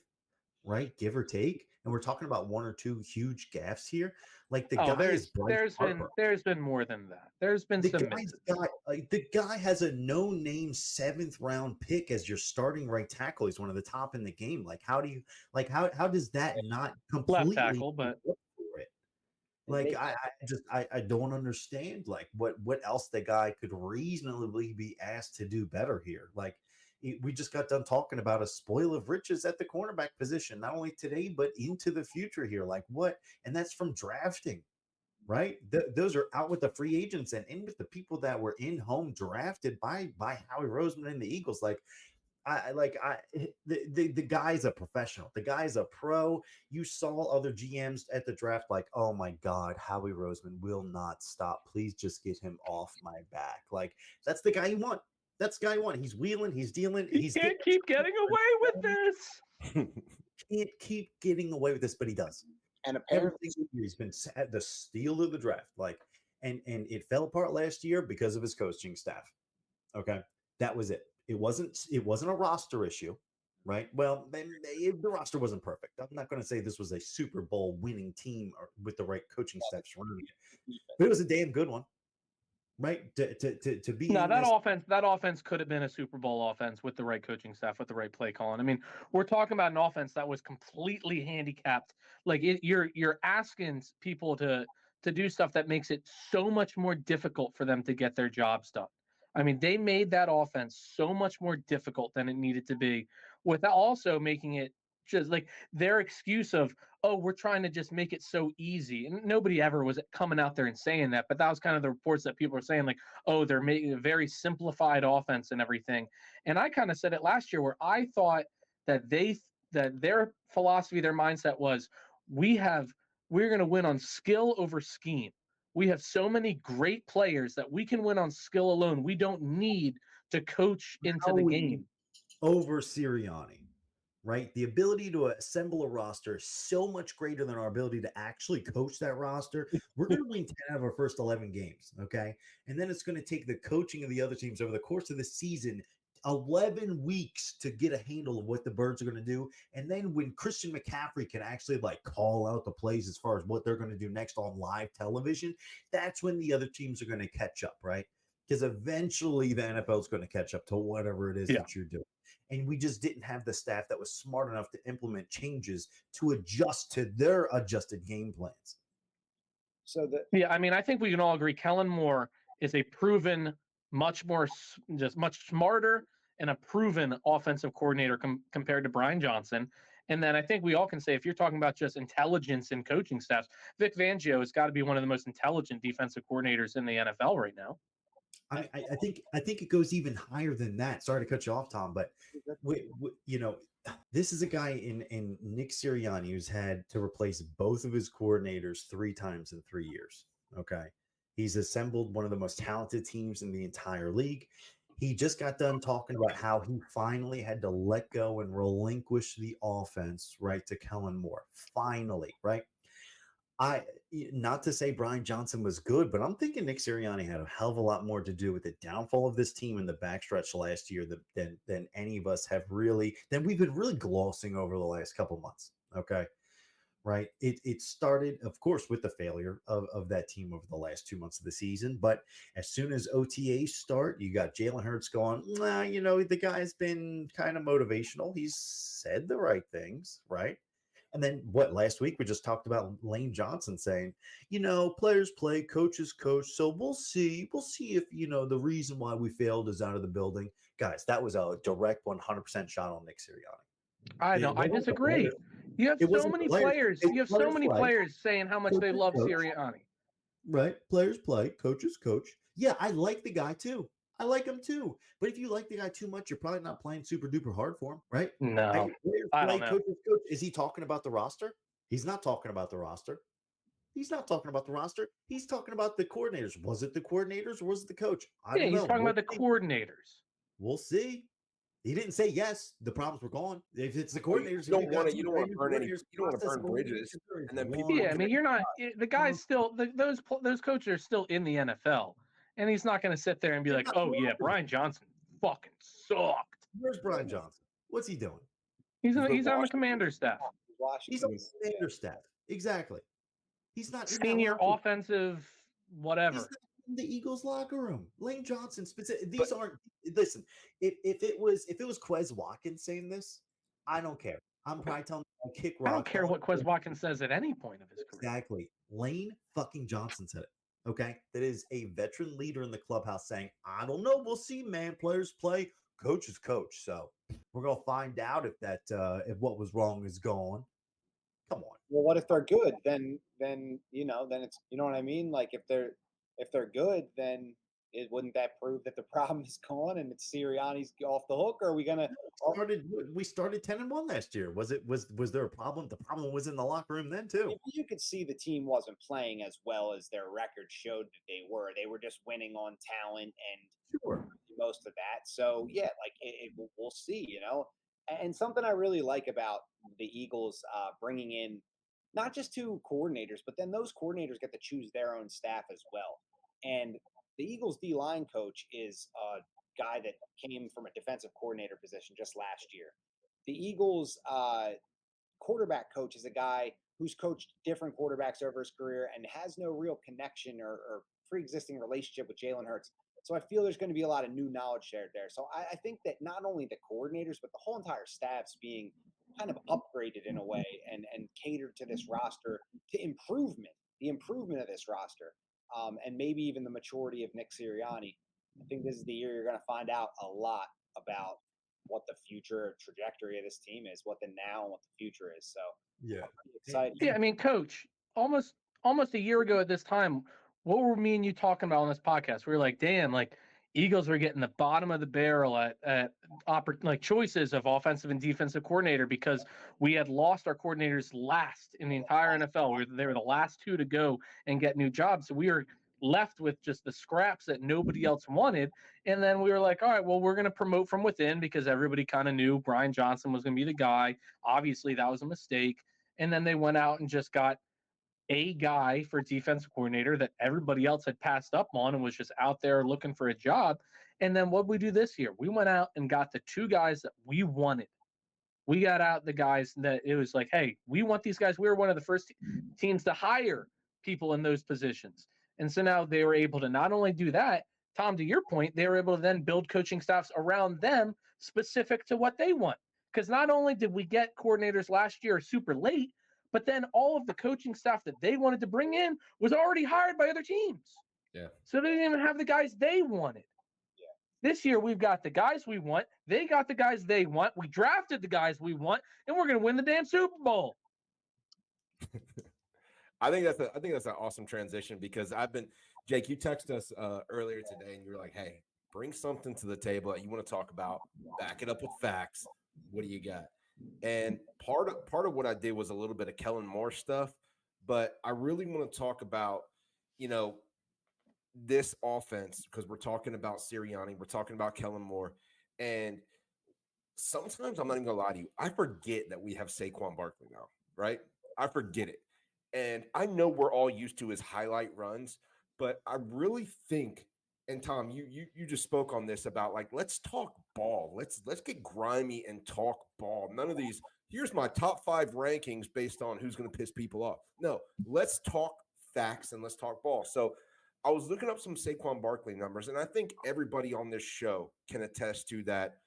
right, give or take. And we're talking about 1 or 2 huge gaffes here. Like, the guy there's been more than that. There's been some misses. The guy has a no-name 7th round pick as your starting right tackle. He's one of the top in the game. Like, how does that not completely left tackle? But for it? Like, I don't understand like what else the guy could reasonably be asked to do better here. Like, we just got done talking about a spoil of riches at the cornerback position, not only today, but into the future here. Like, what? And that's from drafting, right? Those are out with the free agents and in with the people that were in home drafted by Howie Roseman and the Eagles. Like, the guy's a professional. The guy's a pro. You saw other GMs at the draft like, oh my God, Howie Roseman will not stop. Please just get him off my back. Like, that's the guy you want. That's the guy you want. He's wheeling. He's dealing. He can't keep getting away with this. Can't keep getting away with this, but he does. And apparently, he's been the steal of the draft. Like, and it fell apart last year because of his coaching staff. Okay, that was it. It wasn't a roster issue, right? Well, the roster wasn't perfect. I'm not going to say this was a Super Bowl winning team or with the right coaching staff surrounding it, but it was a damn good one. Right, to be that offense could have been a Super Bowl offense with the right coaching staff, with the right play calling. I mean, we're talking about an offense that was completely handicapped. Like, you're asking people to do stuff that makes it so much more difficult for them to get their jobs done. I mean, they made that offense so much more difficult than it needed to be, without also making it just like their excuse of, oh, we're trying to just make it so easy. And nobody ever was coming out there and saying that, but that was kind of the reports that people were saying, like, oh, they're making a very simplified offense and everything. And I kind of said it last year where I thought that their philosophy, their mindset was, we're going to win on skill over scheme. We have so many great players that we can win on skill alone. We don't need to coach into the game. Over Sirianni. Right? The ability to assemble a roster is so much greater than our ability to actually coach that roster. We're going to win 10 out of our first 11 games, okay? And then it's going to take the coaching of the other teams over the course of the season, 11 weeks to get a handle of what the Birds are going to do. And then when Christian McCaffrey can actually like call out the plays as far as what they're going to do next on live television, that's when the other teams are going to catch up, right? because eventually the NFL is going to catch up to whatever it is Yeah. that you're doing. And we just didn't have the staff that was smart enough to implement changes to adjust to their adjusted game plans. So Yeah, I mean, I think we can all agree Kellen Moore is a proven, much smarter and a proven offensive coordinator compared to Brian Johnson. And then I think we all can say, if you're talking about just intelligence in coaching staffs, Vic Fangio has got to be one of the most intelligent defensive coordinators in the NFL right now. I think it goes even higher than that. Sorry to cut you off, Tom, but this is a guy in Nick Sirianni who's had to replace both of his coordinators 3 times in 3 years. Okay. He's assembled one of the most talented teams in the entire league. He just got done talking about how he finally had to let go and relinquish the offense, right, to Kellen Moore. Finally, right? Not to say Brian Johnson was good, but I'm thinking Nick Sirianni had a hell of a lot more to do with the downfall of this team in the backstretch last year than any of us have than we've been really glossing over the last couple months. Okay. Right. It started, of course, with the failure of that team over the last 2 months of the season. But as soon as OTAs start, you got Jalen Hurts going, the guy's been kind of motivational. He's said the right things. Right. And then last week we just talked about Lane Johnson saying, players play, coaches coach. So we'll see. We'll see if, the reason why we failed is out of the building. Guys, that was a direct 100% shot on Nick Sirianni. I disagree. You have so many players. You have so many players saying how much they love Sirianni. Right. Players play, coaches coach. Yeah, I like the guy too. I like him too. But if you like the guy too much, you're probably not playing super duper hard for him, right? No. I don't know. Coaches coach. Is he talking about the roster? He's not talking about the roster. He's not talking about the roster. He's talking about the coordinators. Was it the coordinators or was it the coach? I don't know. He's talking about the coordinators. We'll see. He didn't say yes. The problems were gone. If it's the coordinators, you don't want to burn bridges. And then people. Yeah, I mean, you're not. The guy's still. Those coaches are still in the NFL, and he's not going to sit there and be like, "Oh yeah, Brian Johnson fucking sucked." Where's Brian Johnson? What's he doing? He's on the commander's staff. He's on the commander's staff. Exactly. He's not senior offensive whatever. He's not in the Eagles locker room. Lane Johnson specific. These aren't. Listen, if it was Quez Watkins saying this, I don't care. I'm probably telling him I'll kick rock. I don't care what Quez Watkins says at any point of his career. Exactly. Lane fucking Johnson said it. Okay, that is a veteran leader in the clubhouse saying, "I don't know. We'll see, man. Players play, coaches coach." So we're gonna find out if if what was wrong is gone. Come on. Well, what if they're good? Then it's what I mean. Like if they're good, then wouldn't that prove that the problem is gone and it's Sirianni's off the hook? Or are we gonna? We started 10-1 last year. Was there a problem? The problem was in the locker room then too. You could see the team wasn't playing as well as their record showed that they were. They were just winning on talent and most of that. So yeah, we'll see. And something I really like about the Eagles bringing in not just 2 coordinators, but then those coordinators get to choose their own staff as well. And the Eagles D-line coach is a guy that came from a defensive coordinator position just last year. The Eagles quarterback coach is a guy who's coached different quarterbacks over his career and has no real connection or pre-existing relationship with Jalen Hurts. So I feel there's going to be a lot of new knowledge shared there. So I think that not only the coordinators, but the whole entire staff's being kind of upgraded in a way and catered to this roster to the improvement of this roster. And maybe even the maturity of Nick Sirianni. I think this is the year you're going to find out a lot about what the future trajectory of this team is, what the now and what the future is. So yeah, excited. Yeah, I mean, Coach, almost a year ago at this time, what were me and you talking about on this podcast? We were like, damn, Eagles are getting the bottom of the barrel at choices of offensive and defensive coordinator because we had lost our coordinators last in the entire NFL. They were the last 2 to go and get new jobs. So we were left with just the scraps that nobody else wanted. And then we were like, all right, well, we're going to promote from within because everybody kind of knew Brian Johnson was going to be the guy. Obviously, that was a mistake. And then they went out and just got a guy for defensive coordinator that everybody else had passed up on and was just out there looking for a job. And then what we do this year? We went out and got the 2 guys that we wanted. We got out the guys that it was like, hey, we want these guys. We were one of the first teams to hire people in those positions. And so now they were able to not only do that, Tom, to your point, they were able to then build coaching staffs around them specific to what they want. Because not only did we get coordinators last year super late, but then all of the coaching staff that they wanted to bring in was already hired by other teams. Yeah. So they didn't even have the guys they wanted. Yeah. This year, we've got the guys we want. They got the guys they want. We drafted the guys we want, and we're going to win the damn Super Bowl. I think that's an awesome transition because Jake, you texted us earlier today and you were like, hey, bring something to the table that you want to talk about, back it up with facts. What do you got? And part of what I did was a little bit of Kellen Moore stuff, but I really want to talk about, this offense because we're talking about Sirianni, we're talking about Kellen Moore, and sometimes I'm not even gonna lie to you, I forget that we have Saquon Barkley now, right? I forget it. And I know we're all used to his highlight runs, but I really think, and Tom, you just spoke on this about like, let's talk ball. Let's get grimy and talk ball. None of these, here's my top 5 rankings based on who's going to piss people off. No, let's talk facts and let's talk ball. So I was looking up some Saquon Barkley numbers, and I think everybody on this show can attest to that.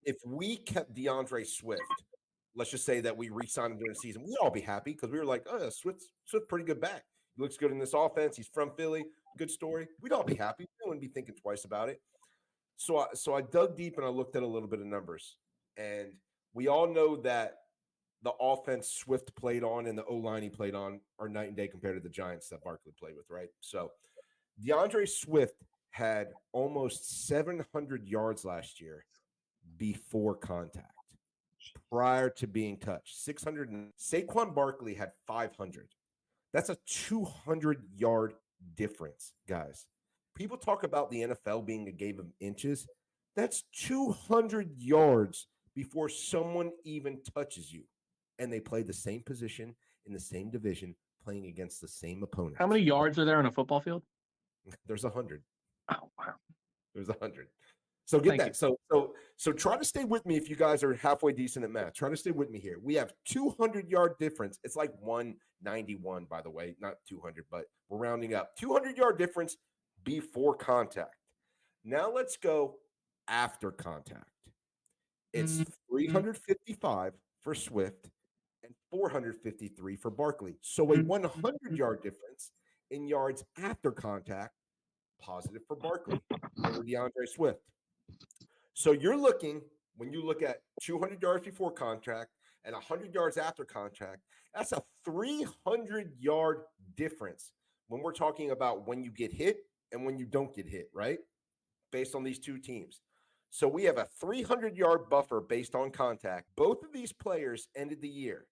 If we kept DeAndre Swift, let's just say that we re-signed him during the season, we'd all be happy because we were like, oh, Swift, pretty good back. He looks good in this offense. He's from Philly. Good story. We'd all be happy. We wouldn't be thinking twice about it. So I dug deep and I looked at a little bit of numbers. And we all know that the offense Swift played on and the O-line he played on are night and day compared to the Giants that Barkley played with, right? So DeAndre Swift had almost 700 yards last year before contact, prior to being touched. 600. Saquon Barkley had 500. That's a 200-yard difference, guys. People talk about the NFL being a game of inches. That's 200 yards before someone even touches you. And they play the same position in the same division, playing against the same opponent. How many yards are there on a football field? There's 100. Oh, wow. There's 100. So get that. So try to stay with me if you guys are halfway decent at math. Try to stay with me here. We have 200-yard difference. It's like 191, by the way, not 200, but we're rounding up. 200-yard difference before contact. Now let's go after contact. It's 355 for Swift and 453 for Barkley. So a 100-yard difference in yards after contact, positive for Barkley over DeAndre Swift. So you're looking, when you look at 200 yards before contact and 100 yards after contact, that's a 300-yard difference when we're talking about when you get hit and when you don't get hit, right? Based on these two teams. So we have a 300-yard buffer based on contact. Both of these players ended the year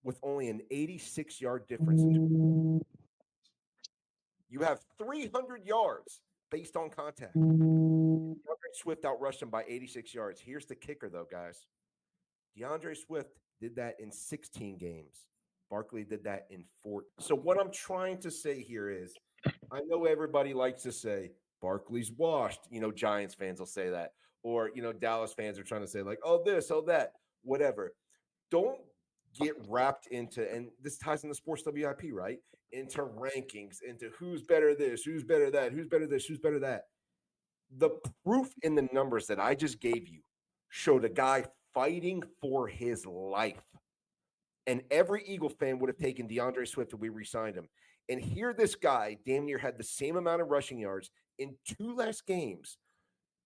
with only an 86-yard difference. You have 300 yards based on contact. DeAndre Swift outrushed him by 86 yards. Here's the kicker, though, guys. DeAndre Swift did that in 16 games. Barkley did that in 4. So what I'm trying to say here is, I know everybody likes to say, Barkley's washed. Giants fans will say that. Or, Dallas fans are trying to say, like, oh, this, oh, that, whatever. Don't get wrapped into, and this ties into Sports WIP, right? Into rankings, into who's better this, who's better that, who's better this, who's better that. The proof in the numbers that I just gave you showed a guy fighting for his life. And every Eagle fan would have taken DeAndre Swift if we re-signed him. And here this guy damn near had the same amount of rushing yards in 2 less games.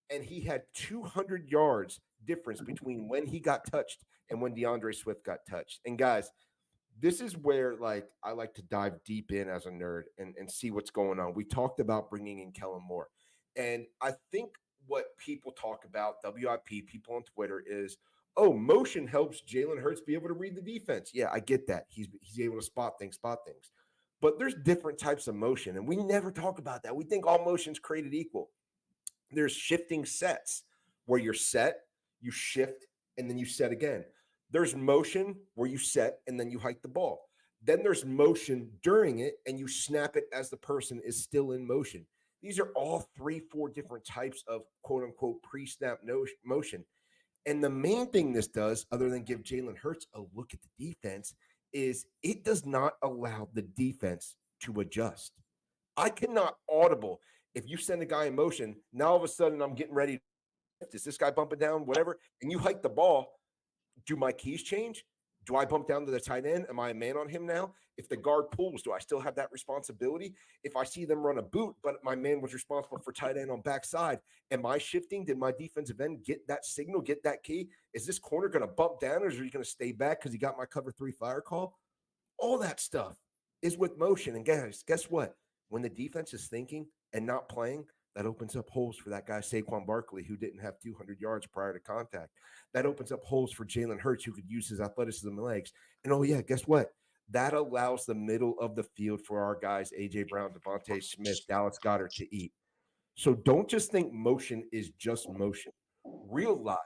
And he had 200 yards difference between when he got touched and when DeAndre Swift got touched. And guys, this is where I like to dive deep in as a nerd and see what's going on. We talked about bringing in Kellen Moore. And I think what people talk about, WIP, people on Twitter, is, oh, motion helps Jalen Hurts be able to read the defense. Yeah, I get that. He's able to spot things. But there's different types of motion, and we never talk about that. We think all motion's created equal. There's shifting sets where you're set, you shift, and then you set again. There's motion where you set and then you hike the ball. Then there's motion during it, and you snap it as the person is still in motion. These are all 3-4 different types of quote-unquote pre-snap motion. And the main thing this does, other than give Jalen Hurts a look at the defense, is it does not allow the defense to adjust. I cannot audible If you send a guy in motion, now all of a sudden I'm getting ready. Is this guy bumping down, whatever? And you hike the ball. Do my keys change? Do I bump down to the tight end? Am I a man on him now? If the guard pulls, do I still have that responsibility? If I see them run a boot, but my man was responsible for tight end on backside, am I shifting? Did my defensive end get that signal, get that key? Is this corner going to bump down, or is he going to stay back because he got my cover 3 fire call? All that stuff is with motion. And guys, guess what? When the defense is thinking and not playing, that opens up holes for that guy, Saquon Barkley, who didn't have 200 yards prior to contact. That opens up holes for Jalen Hurts, who could use his athleticism and legs. And, oh, yeah, guess what? That allows the middle of the field for our guys, A.J. Brown, Devontae Smith, Dallas Goedert, to eat. So don't just think motion is just motion. Realize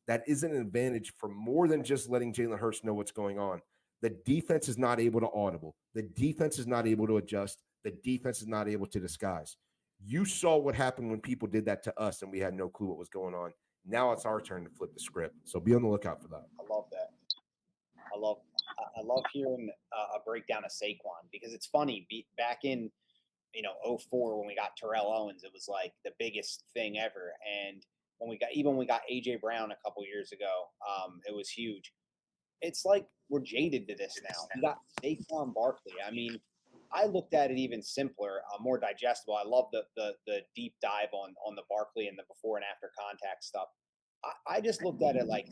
that is an advantage for more than just letting Jalen Hurts know what's going on. The defense is not able to audible. The defense is not able to adjust. The defense is not able to disguise. You saw what happened when people did that to us and we had no clue what was going on. Now it's our turn to flip the script. So be on the lookout for that. I love that. I love hearing a breakdown of Saquon, because it's funny. Back in 04 when we got Terrell Owens, it was like the biggest thing ever. And when we got AJ Brown a couple years ago, it was huge. It's like we're jaded to this now. We got Saquon Barkley. I mean, I looked at it even simpler, more digestible. I love the deep dive on the Barkley and the before and after contact stuff. I just looked at it like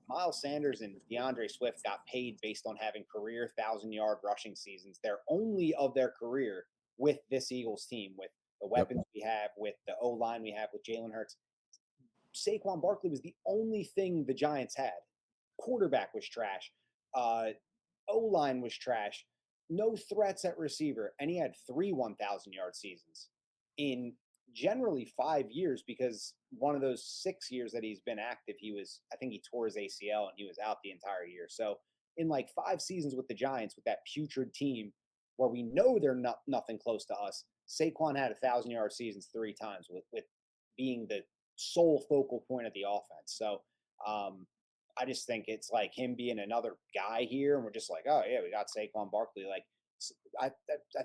Miles Sanders and DeAndre Swift got paid based on having career 1,000-yard rushing seasons. They're only of their career with this Eagles team, with the weapons we have, with the O-line we have, with Jalen Hurts. Saquon Barkley was the only thing the Giants had. Quarterback was trash. O-line was trash. No threats at receiver. And he had 3 1,000-yard seasons in generally 5 years, because one of those 6 years that he's been active, I think he tore his ACL and he was out the entire year. So in like 5 seasons with the Giants, with that putrid team where we know they're nothing close to us, Saquon had 1,000-yard seasons 3 times with being the sole focal point of the offense. So I just think it's like him being another guy here, and we're just like, oh yeah, we got Saquon Barkley. Like, I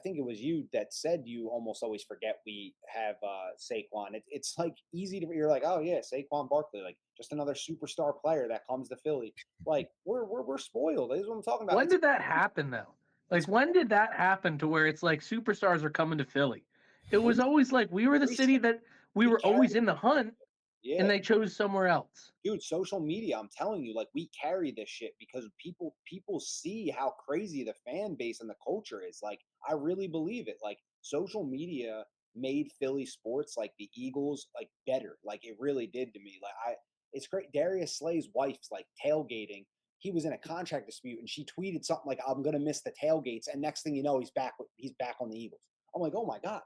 think it was you that said you almost always forget we have Saquon. It's like easy to, you're like, oh yeah, Saquon Barkley, like just another superstar player that comes to Philly. Like we're spoiled. This is what I'm talking about. When did that happen though? Like when did that happen to where it's like superstars are coming to Philly? It was always like we were the city that we were always in the hunt. Yeah. And they chose somewhere else. Dude, social media, I'm telling you, like we carry this shit because people see how crazy the fan base and the culture is. Like, I really believe it. Like, social media made Philly sports, like the Eagles, like better. Like it really did to me. Like it's great. Darius Slay's wife's like tailgating. He was in a contract dispute and she tweeted something like, I'm gonna miss the tailgates. And next thing you know, he's back on the Eagles. I'm like, oh my God.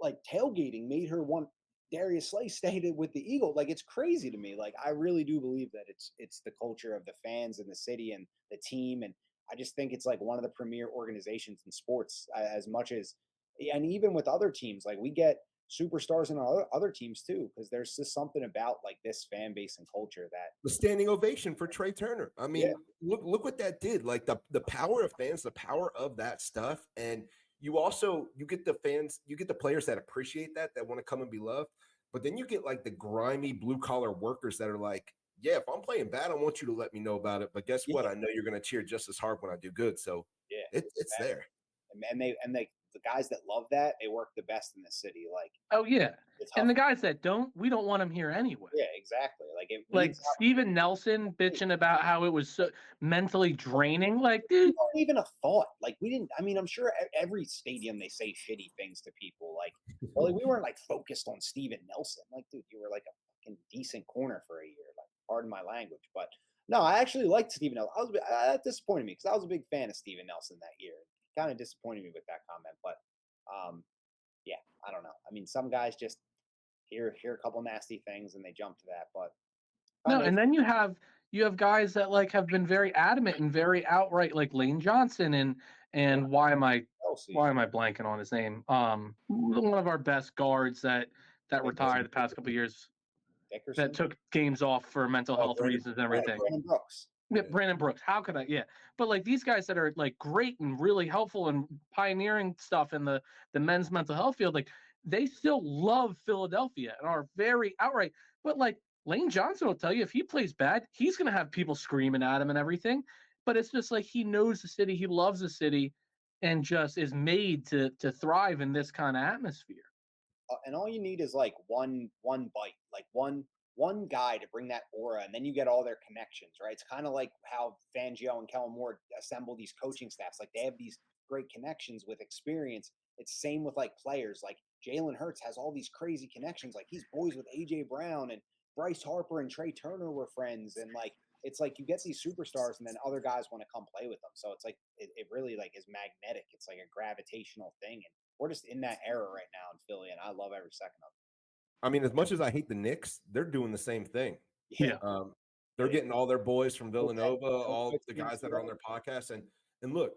Like tailgating made her want Darius Slay stayed with the Eagle. Like it's crazy to me. Like I really do believe that it's the culture of the fans and the city and the team, and I just think it's like one of the premier organizations in sports. As much as, and even with other teams, like we get superstars in our other teams too, because there's just something about like this fan base and culture that the standing ovation for Trey Turner. I mean, look what that did. Like the power of fans, the power of that stuff, and you get the fans, you get the players that appreciate that want to come and be loved. But then you get like the grimy blue collar workers that are like, yeah, if I'm playing bad, I want you to let me know about it. But guess what? I know you're going to cheer just as hard when I do good. So it's there. And the guys that love that, they work the best in the city. Like, oh yeah. And the guys that we don't want them here anyway. Yeah, exactly. Like Steven Nelson bitching about how it was so mentally draining. Like, dude, not even a thought. Like we didn't. I mean, I'm sure every stadium they say shitty things to people. Like, well, we weren't like focused on Steven Nelson. Like, dude, you were like a fucking decent corner for a year. Like, pardon my language, but no, I actually liked Steven Nelson. That disappointed me because I was a big fan of Steven Nelson that year. It kind of disappointed me with that comment, but yeah, I don't know. I mean, some guys just hear a couple nasty things and they jump to that, but no. And then you have guys that like have been very adamant and very outright, like Lane Johnson and why am I blanking on his name? One of our best guards that retired the past couple of years, Dickerson? That took games off for mental health reasons and everything. Brandon Brooks. Yeah, Brandon Brooks. How could I? Yeah, but like these guys that are like great and really helpful and pioneering stuff in the men's mental health field, like they still love Philadelphia and are very outright. But like Lane Johnson will tell you, if he plays bad, he's going to have people screaming at him and everything. But it's just like he knows the city, he loves the city, and just is made to thrive in this kind of atmosphere. And all you need is like one bite, like one guy to bring that aura, and then you get all their connections, right? It's kind of like how Fangio and Kellen Moore assemble these coaching staffs. Like they have these great connections with experience. It's same with like players. Like Jalen Hurts has all these crazy connections. Like he's boys with AJ Brown and Bryce Harper and Trey Turner were friends, and like it's like you get these superstars, and then other guys want to come play with them. So it's like it really like is magnetic. It's like a gravitational thing, and we're just in that era right now in Philly, and I love every second of it. I mean, as much as I hate the Knicks, they're doing the same thing. Yeah. They're getting all their boys from Villanova, all the guys that are on their podcast, and look,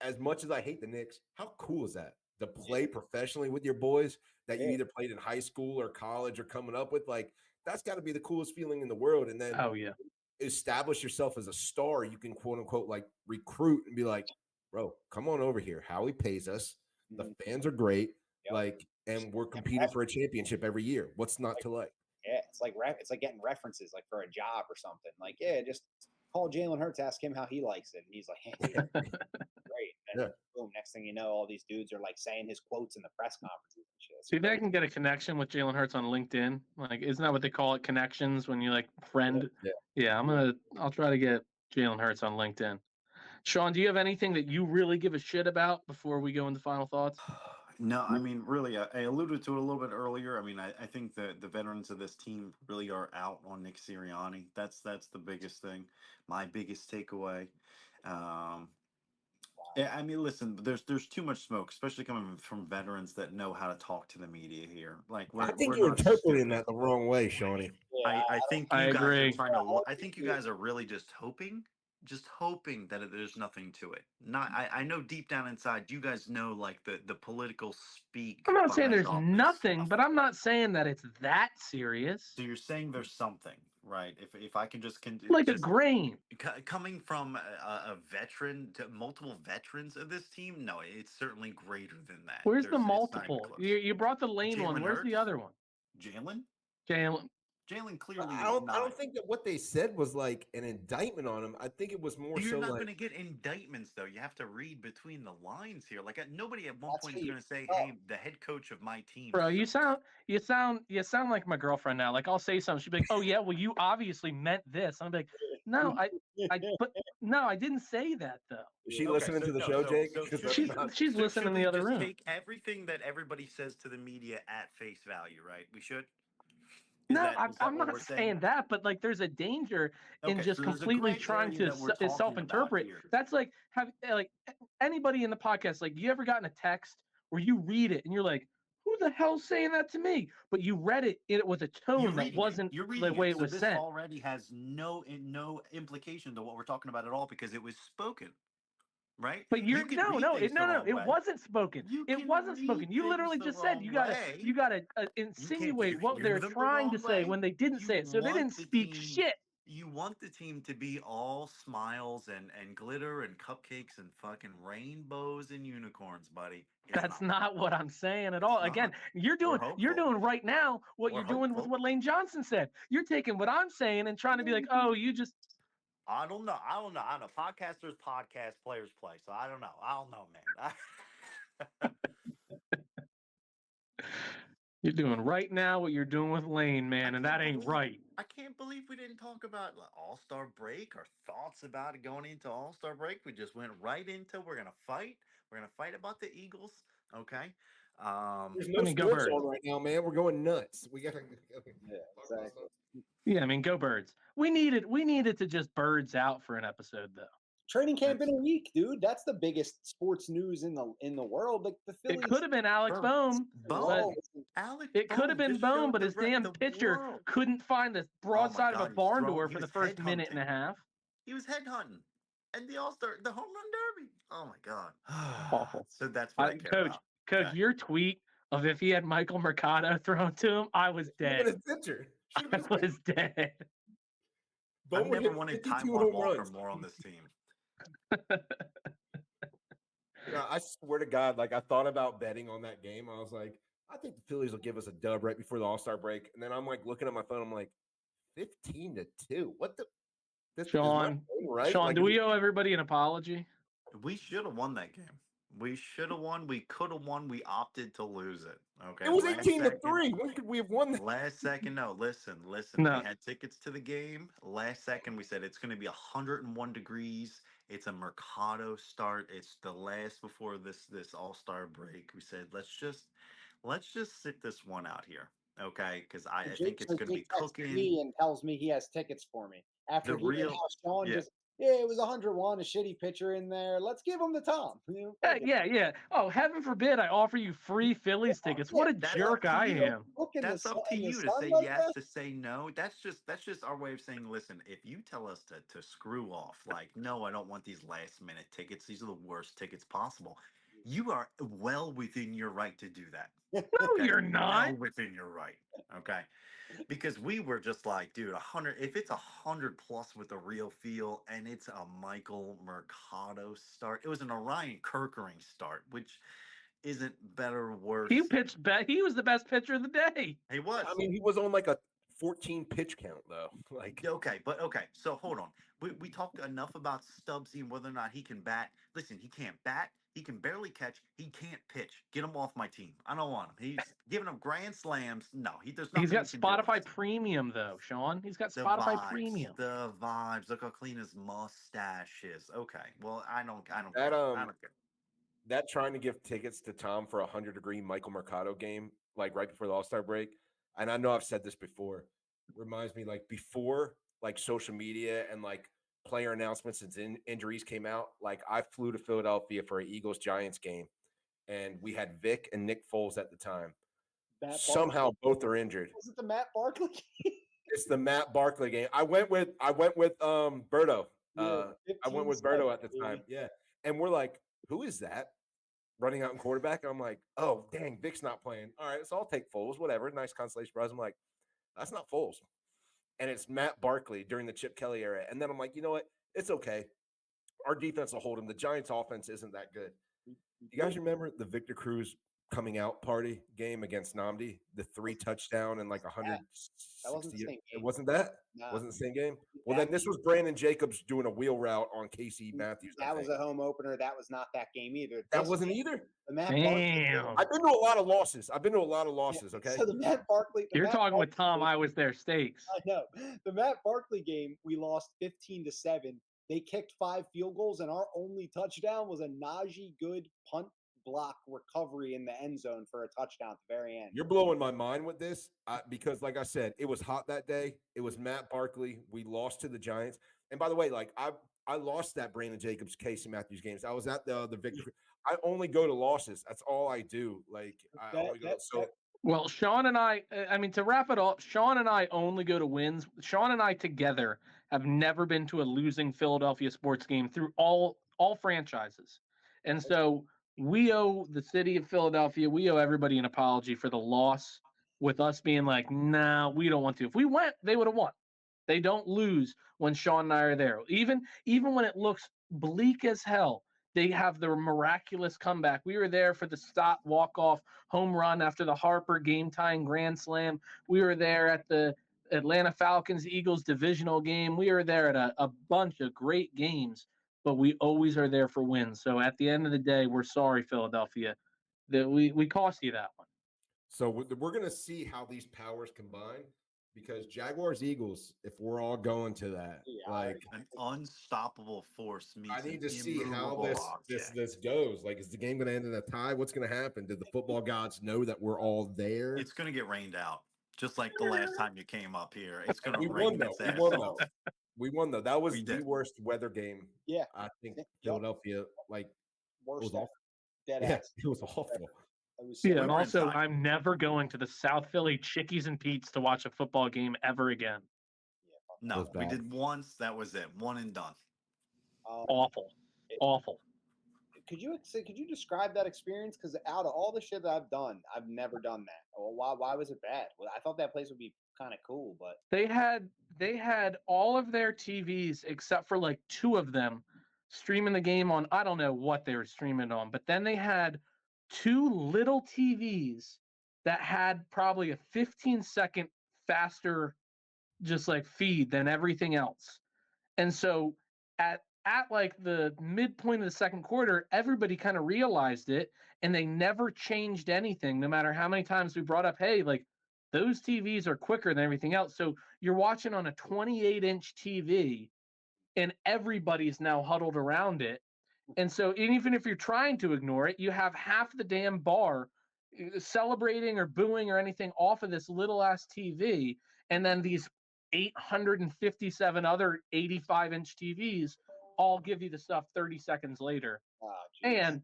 as much as I hate the Knicks, how cool is that to play professionally with your boys that you either played in high school or college or coming up with? Like that's got to be the coolest feeling in the world. And then establish yourself as a star. You can quote unquote like recruit and be like, bro, come on over here. Howie pays us. The fans are great. Like, and we're competing for a championship every year. What's not to like? Yeah, it's like getting references like for a job or something. Like, yeah, just call Jalen Hurts, ask him how he likes it, and he's like, hey, great. And boom, next thing you know, all these dudes are like saying his quotes in the press conferences and shit. See if I can get a connection with Jalen Hurts on LinkedIn. Like, isn't that what they call it? Connections when you like friend. Yeah, I'll try to get Jalen Hurts on LinkedIn. Sean, do you have anything that you really give a shit about before we go into final thoughts? No, I mean, really, I alluded to it a little bit earlier. I mean, I think the veterans of this team really are out on Nick Sirianni. That's the biggest thing. My biggest takeaway. Yeah, I mean, listen, there's too much smoke, especially coming from veterans that know how to talk to the media here. Like, I think you're interpreting that the wrong way, Shawnee. I think you guys agree. are trying to. I think you guys are really just hoping that there's nothing to it. Not, I know deep down inside, you guys know like the political speak. I'm not saying there's nothing, but I'm not saying that it's that serious. So you're saying there's something, right? If I can just like a grain coming from a veteran to multiple veterans of this team, no, it's certainly greater than that. Where's the multiple? You brought the Lane one. Where's the other one? Jalen clearly. I don't think that what they said was like an indictment on him. I think it was more. You're not going to get indictments though. You have to read between the lines here. Like nobody at one point is going to say, "Hey, the head coach of my team." Bro, you sound like my girlfriend now. Like I'll say something, she'll be like, "Oh yeah, well you obviously meant this." I'm like, "No, I didn't say that though." Is she listening to the show, Jake? She's listening in the other room. Take everything that everybody says to the media at face value, right? We should. No, I'm not saying that, but like there's a danger in just completely trying to self-interpret. That's like anybody in the podcast, like you ever gotten a text where you read it and you're like, who the hell's saying that to me? But you read it with a tone that wasn't the way it was this sent. Already has no implication to what we're talking about at all because it was spoken. Right, but it wasn't spoken. It wasn't spoken. You literally just said you gotta insinuate what they're trying to say when they didn't say it. So they didn't speak shit. You want the team to be all smiles and glitter and cupcakes and fucking rainbows and unicorns, buddy. That's not what I'm saying at all. Again, you're doing right now what you're doing with what Lane Johnson said. You're taking what I'm saying and trying to be like, oh, you just. I don't know. Podcasters podcast, players play. So I don't know, man. You're doing right now what you're doing with Lane, man, and that ain't right. I can't believe we didn't talk about All-Star break or thoughts about it going into All-Star break. We just went right into we're gonna fight. We're gonna fight about the Eagles. Okay. There's no sports on right now, man. We're going nuts. We gotta. Yeah, exactly. Yeah, I mean, go Birds. We needed to just birds out for an episode though. Training camp in a week, dude. That's the biggest sports news in the world. Like the Phillies. It could have been Alex Bohm. It could have been Bohm, but his damn pitcher couldn't find the broadside of a barn door for the first minute and a half. He was headhunting. And the the home run derby. Oh my God. Awful. So that's what I care about. Coach, your tweet of if he had Michael Mercado thrown to him, I was dead. I was dead. I've never wanted Taijuan Walker more on this team. No, I swear to God, like I thought about betting on that game. I was like, I think the Phillies will give us a dub right before the All-Star break. And then I'm like looking at my phone, I'm like, 15-2. What the this is my Sean, phone, right? Sean, Like, do we owe everybody an apology? We should have won that game. We should have won. We could have won. We opted to lose it. Okay. it was Last 18-3. second- When could we have won that? Last second, no. Listen. No. We had tickets to the game. Last second, we said it's going to be 101 degrees. It's a Mercado start. It's the last before this All-Star break. We said let's just sit this one out here, okay? Because I think it's going to be texts cooking. me and tells me he has tickets for me after The hearing real- how Sean yeah. just. Yeah, it was 101, a shitty pitcher in there. Let's give him the Tom. Fuck it. Yeah. Oh, heaven forbid I offer you free Phillies tickets. What a That's jerk up to I you. am. Look in the That's up to in the you to sun say like yes, that? to say no. That's just our way of saying, listen, if you tell us to screw off, like, no, I don't want these last minute tickets. These are the worst tickets possible. You are well within your right to do that. No, you're not. Well within your right. Okay. Because we were just like, dude, 100. If it's 100 plus with a real feel, and it's a Michael Mercado start, it was an Orion Kerkering start, which isn't better or worse. He pitched he was the best pitcher of the day. He was. I mean, he was on like a 14 pitch count though. Like, Okay. So hold on. We talked enough about Stubbsy and whether or not he can bat. Listen, he can't bat. He can barely catch. He can't pitch. Get him off my team. I don't want him. He's giving him grand slams. No, there's nothing. He's got he can do Spotify about it. Premium though, Sean. He's got The Spotify vibes, Premium. The vibes. Look how clean his mustache is. Okay. Well, I don't care. That, I don't care. that trying to give tickets to Tom for a 100-degree Michael Mercado game, like right before the All-Star break, and I know I've said this before, reminds me like before like social media and like player announcements and injuries came out, like I flew to Philadelphia for an Eagles-Giants game, and we had Vic and Nick Foles at the time. Somehow both are injured. Was it the Matt Barkley game? It's the Matt Barkley game. I went with Berto. I went with Berto at the time. Yeah. And we're like, who is that running out in quarterback? And I'm like, oh, dang, Vic's not playing. All right, so I'll take Foles, whatever. Nice consolation prize. I'm like, that's not Foles. And it's Matt Barkley during the Chip Kelly era. And then I'm like, you know what? It's okay. Our defense will hold him. The Giants offense isn't that good. You guys remember the Victor Cruz coming out party game against Namdi? The 3 touchdown and like 160. That wasn't the same game. It wasn't that? Nah. Wasn't the same game? Well, then this was Brandon Jacobs doing a wheel route on Casey Matthews. That was a home opener. That was not that game either. That This wasn't game, either. The Matt Barkley game. Damn. I've been to a lot of losses. Okay. So the Matt Barkley. You're Matt talking with Barkley Tom. game- I was there. Stakes. I know. The Matt Barkley game, we lost 15-7. They kicked 5 field goals, and our only touchdown was a Najee good punt block recovery in the end zone for a touchdown at the very end. You're blowing my mind with this because, like I said, it was hot that day. It was Matt Barkley. We lost to the Giants. And by the way, like I lost that Brandon Jacobs, Casey Matthews games. I was at the victory. I only go to losses. That's all I do. Like I only go. So Well, Sean and I mean, to wrap it up, Sean and I only go to wins. Sean and I together have never been to a losing Philadelphia sports game through all franchises. And so we owe the city of Philadelphia, we owe everybody an apology for the loss with us being like, nah, we don't want to. If we went, they would have won. They don't lose when Sean and I are there. Even when it looks bleak as hell, they have their miraculous comeback. We were there for the Stott walk-off home run after the Harper game-tying grand slam. We were there at the Atlanta Falcons-Eagles divisional game. We were there at a bunch of great games, but we always are there for wins. So at the end of the day, we're sorry, Philadelphia, that we cost you that one. So we're going to see how these powers combine because Jaguars-Eagles, if we're all going to that, like an unstoppable force meets I need an to see how immovable this goes. Like, is the game going to end in a tie? What's going to happen? Did the football gods know that we're all there? It's going to get rained out, just like the last time you came up here. It's going to We rain won, though. its We ass won, off. though. We won, though. That was We the did. worst weather game. Yeah. I think Yep. Philadelphia, like, Worst was awful. dead Yeah, ass. it was awful. It was Yeah, so and were also, inside. I'm never going to the South Philly Chickies and Pete's to watch a football game ever again. No, was we bad. did once. That was it. One and done. Awful. Awful. Could you describe that experience? Because out of all the shit that I've done, I've never done that. Well, why was it bad? Well, I thought that place would be kind of cool, but They had all of their TVs except for like 2 of them streaming the game on, I don't know what they were streaming on, but then they had two little TVs that had probably a 15-second faster just like feed than everything else. And so at like the midpoint of the second quarter, everybody kind of realized it, and they never changed anything, no matter how many times we brought up, hey, like those TVs are quicker than everything else. So you're watching on a 28-inch TV, and everybody's now huddled around it. And so even if you're trying to ignore it, you have half the damn bar celebrating or booing or anything off of this little ass TV, and then these 857 other 85-inch TVs all give you the stuff 30 seconds later. Oh, And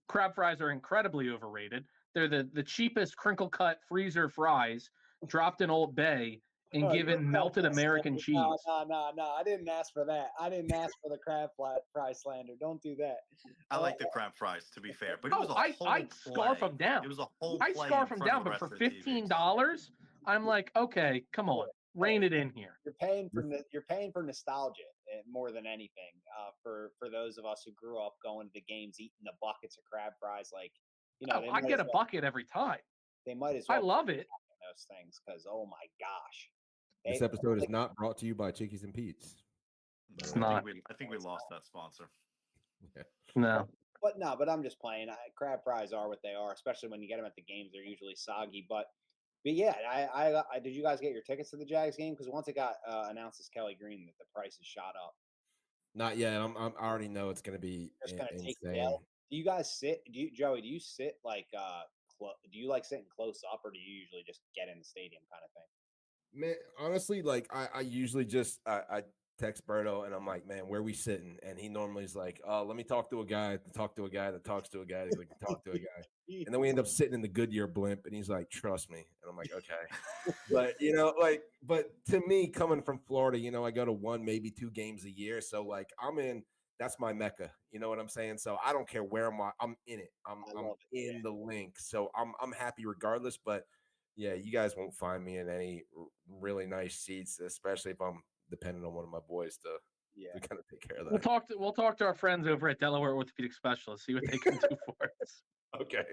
crab fries are incredibly overrated. They're the cheapest crinkle cut freezer fries dropped in Old Bay and given melted American cheese. No. I didn't ask for that. I didn't ask for the crab fry slander. Don't do that. I like the crab fries, to be fair, but it was I'd scarf them down. It was a whole. I'd scarf them down, but for $15, I'm like, okay, come on, rein it in here. You're paying for nostalgia more than anything. For those of us who grew up going to the games, eating the buckets of crab fries, like I get a bucket every time. They might as well. I love it. Those things, because oh my gosh. This episode is not brought to you by Chickies and Pete's. It's not. I think we lost that sponsor. Yeah. No. But I'm just playing. Crab fries are what they are, especially when you get them at the games. They're usually soggy. But yeah, I did you guys get your tickets to the Jags game? Because once it got announced as Kelly Green, that the prices shot up. Not yet. I already know it's going to be insane. Do you guys sit? Joey? Do you sit like do you like sitting close up, or do you usually just get in the stadium kind of thing? Man, honestly, like I usually just I text Berto and I'm like, man, where we sitting? And he normally is like, let me talk to a guy that talks to a guy that talks to a guy that can talk to a guy. And then we end up sitting in the Goodyear blimp, and he's like, trust me. And I'm like, okay. But but to me, coming from Florida, I go to 1, maybe 2 games a year. So like that's my Mecca. You know what I'm saying? So I don't care where I'm in it. I'm in the link. So I'm happy regardless. But yeah, you guys won't find me in any really nice seats, especially if I'm dependent on one of my boys to kind of take care of that. We'll talk to our friends over at Delaware Orthopedic Specialists, see what they can do for us. Okay.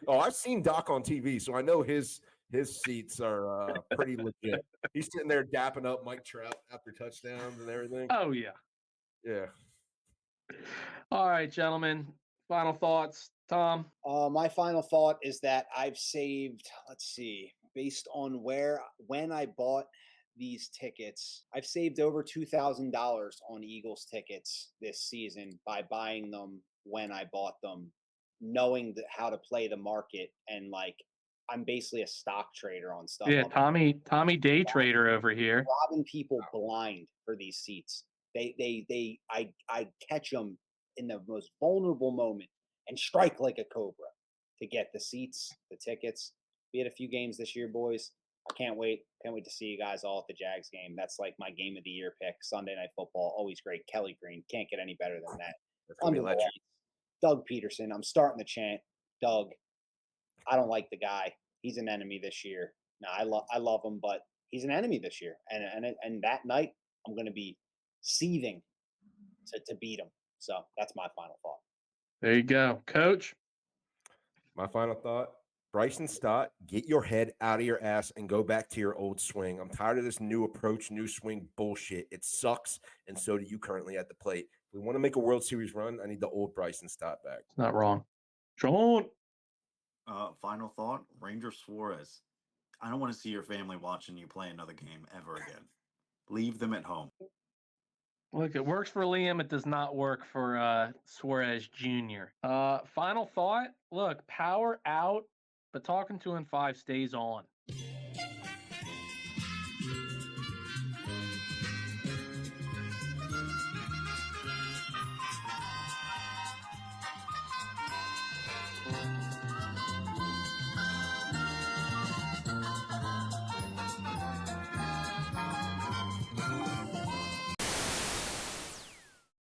Oh, I've seen Doc on TV, so I know his seats are pretty legit. He's sitting there dapping up Mike Trout after touchdowns and everything. Oh yeah. Yeah. All right, gentlemen. Final thoughts, Tom? My final thought is that I've saved, let's see, based on when I bought these tickets, I've saved over $2,000 on Eagles tickets this season by buying them when I bought them, knowing how to play the market, and like I'm basically a stock trader on stuff. Yeah, Tommy day trader over here, robbing people blind for these seats. I catch them in the most vulnerable moment and strike like a cobra to get the seats, the tickets. We had a few games this year, boys. I can't wait. Can't wait to see you guys all at the Jags game. That's like my game of the year pick. Sunday Night Football, always great. Kelly Green, can't get any better than that. Doug Peterson, I'm starting the chant. Doug, I don't like the guy. He's an enemy this year. No, I love him, but he's an enemy this year. And that night, I'm going to be seething to beat him. So that's my final thought. There you go, Coach. My final thought: Bryson Stott, get your head out of your ass and go back to your old swing. I'm tired of this new approach, new swing bullshit. It sucks, and so do you currently at the plate. If we want to make a World Series run, I need the old Bryson Stott back. It's not wrong. Sean. Final thought: Ranger Suarez. I don't want to see your family watching you play another game ever again. Leave them at home. Look, it works for Liam. It does not work for Suarez Jr. Final thought: look, power out, but talking to him 5 stays on.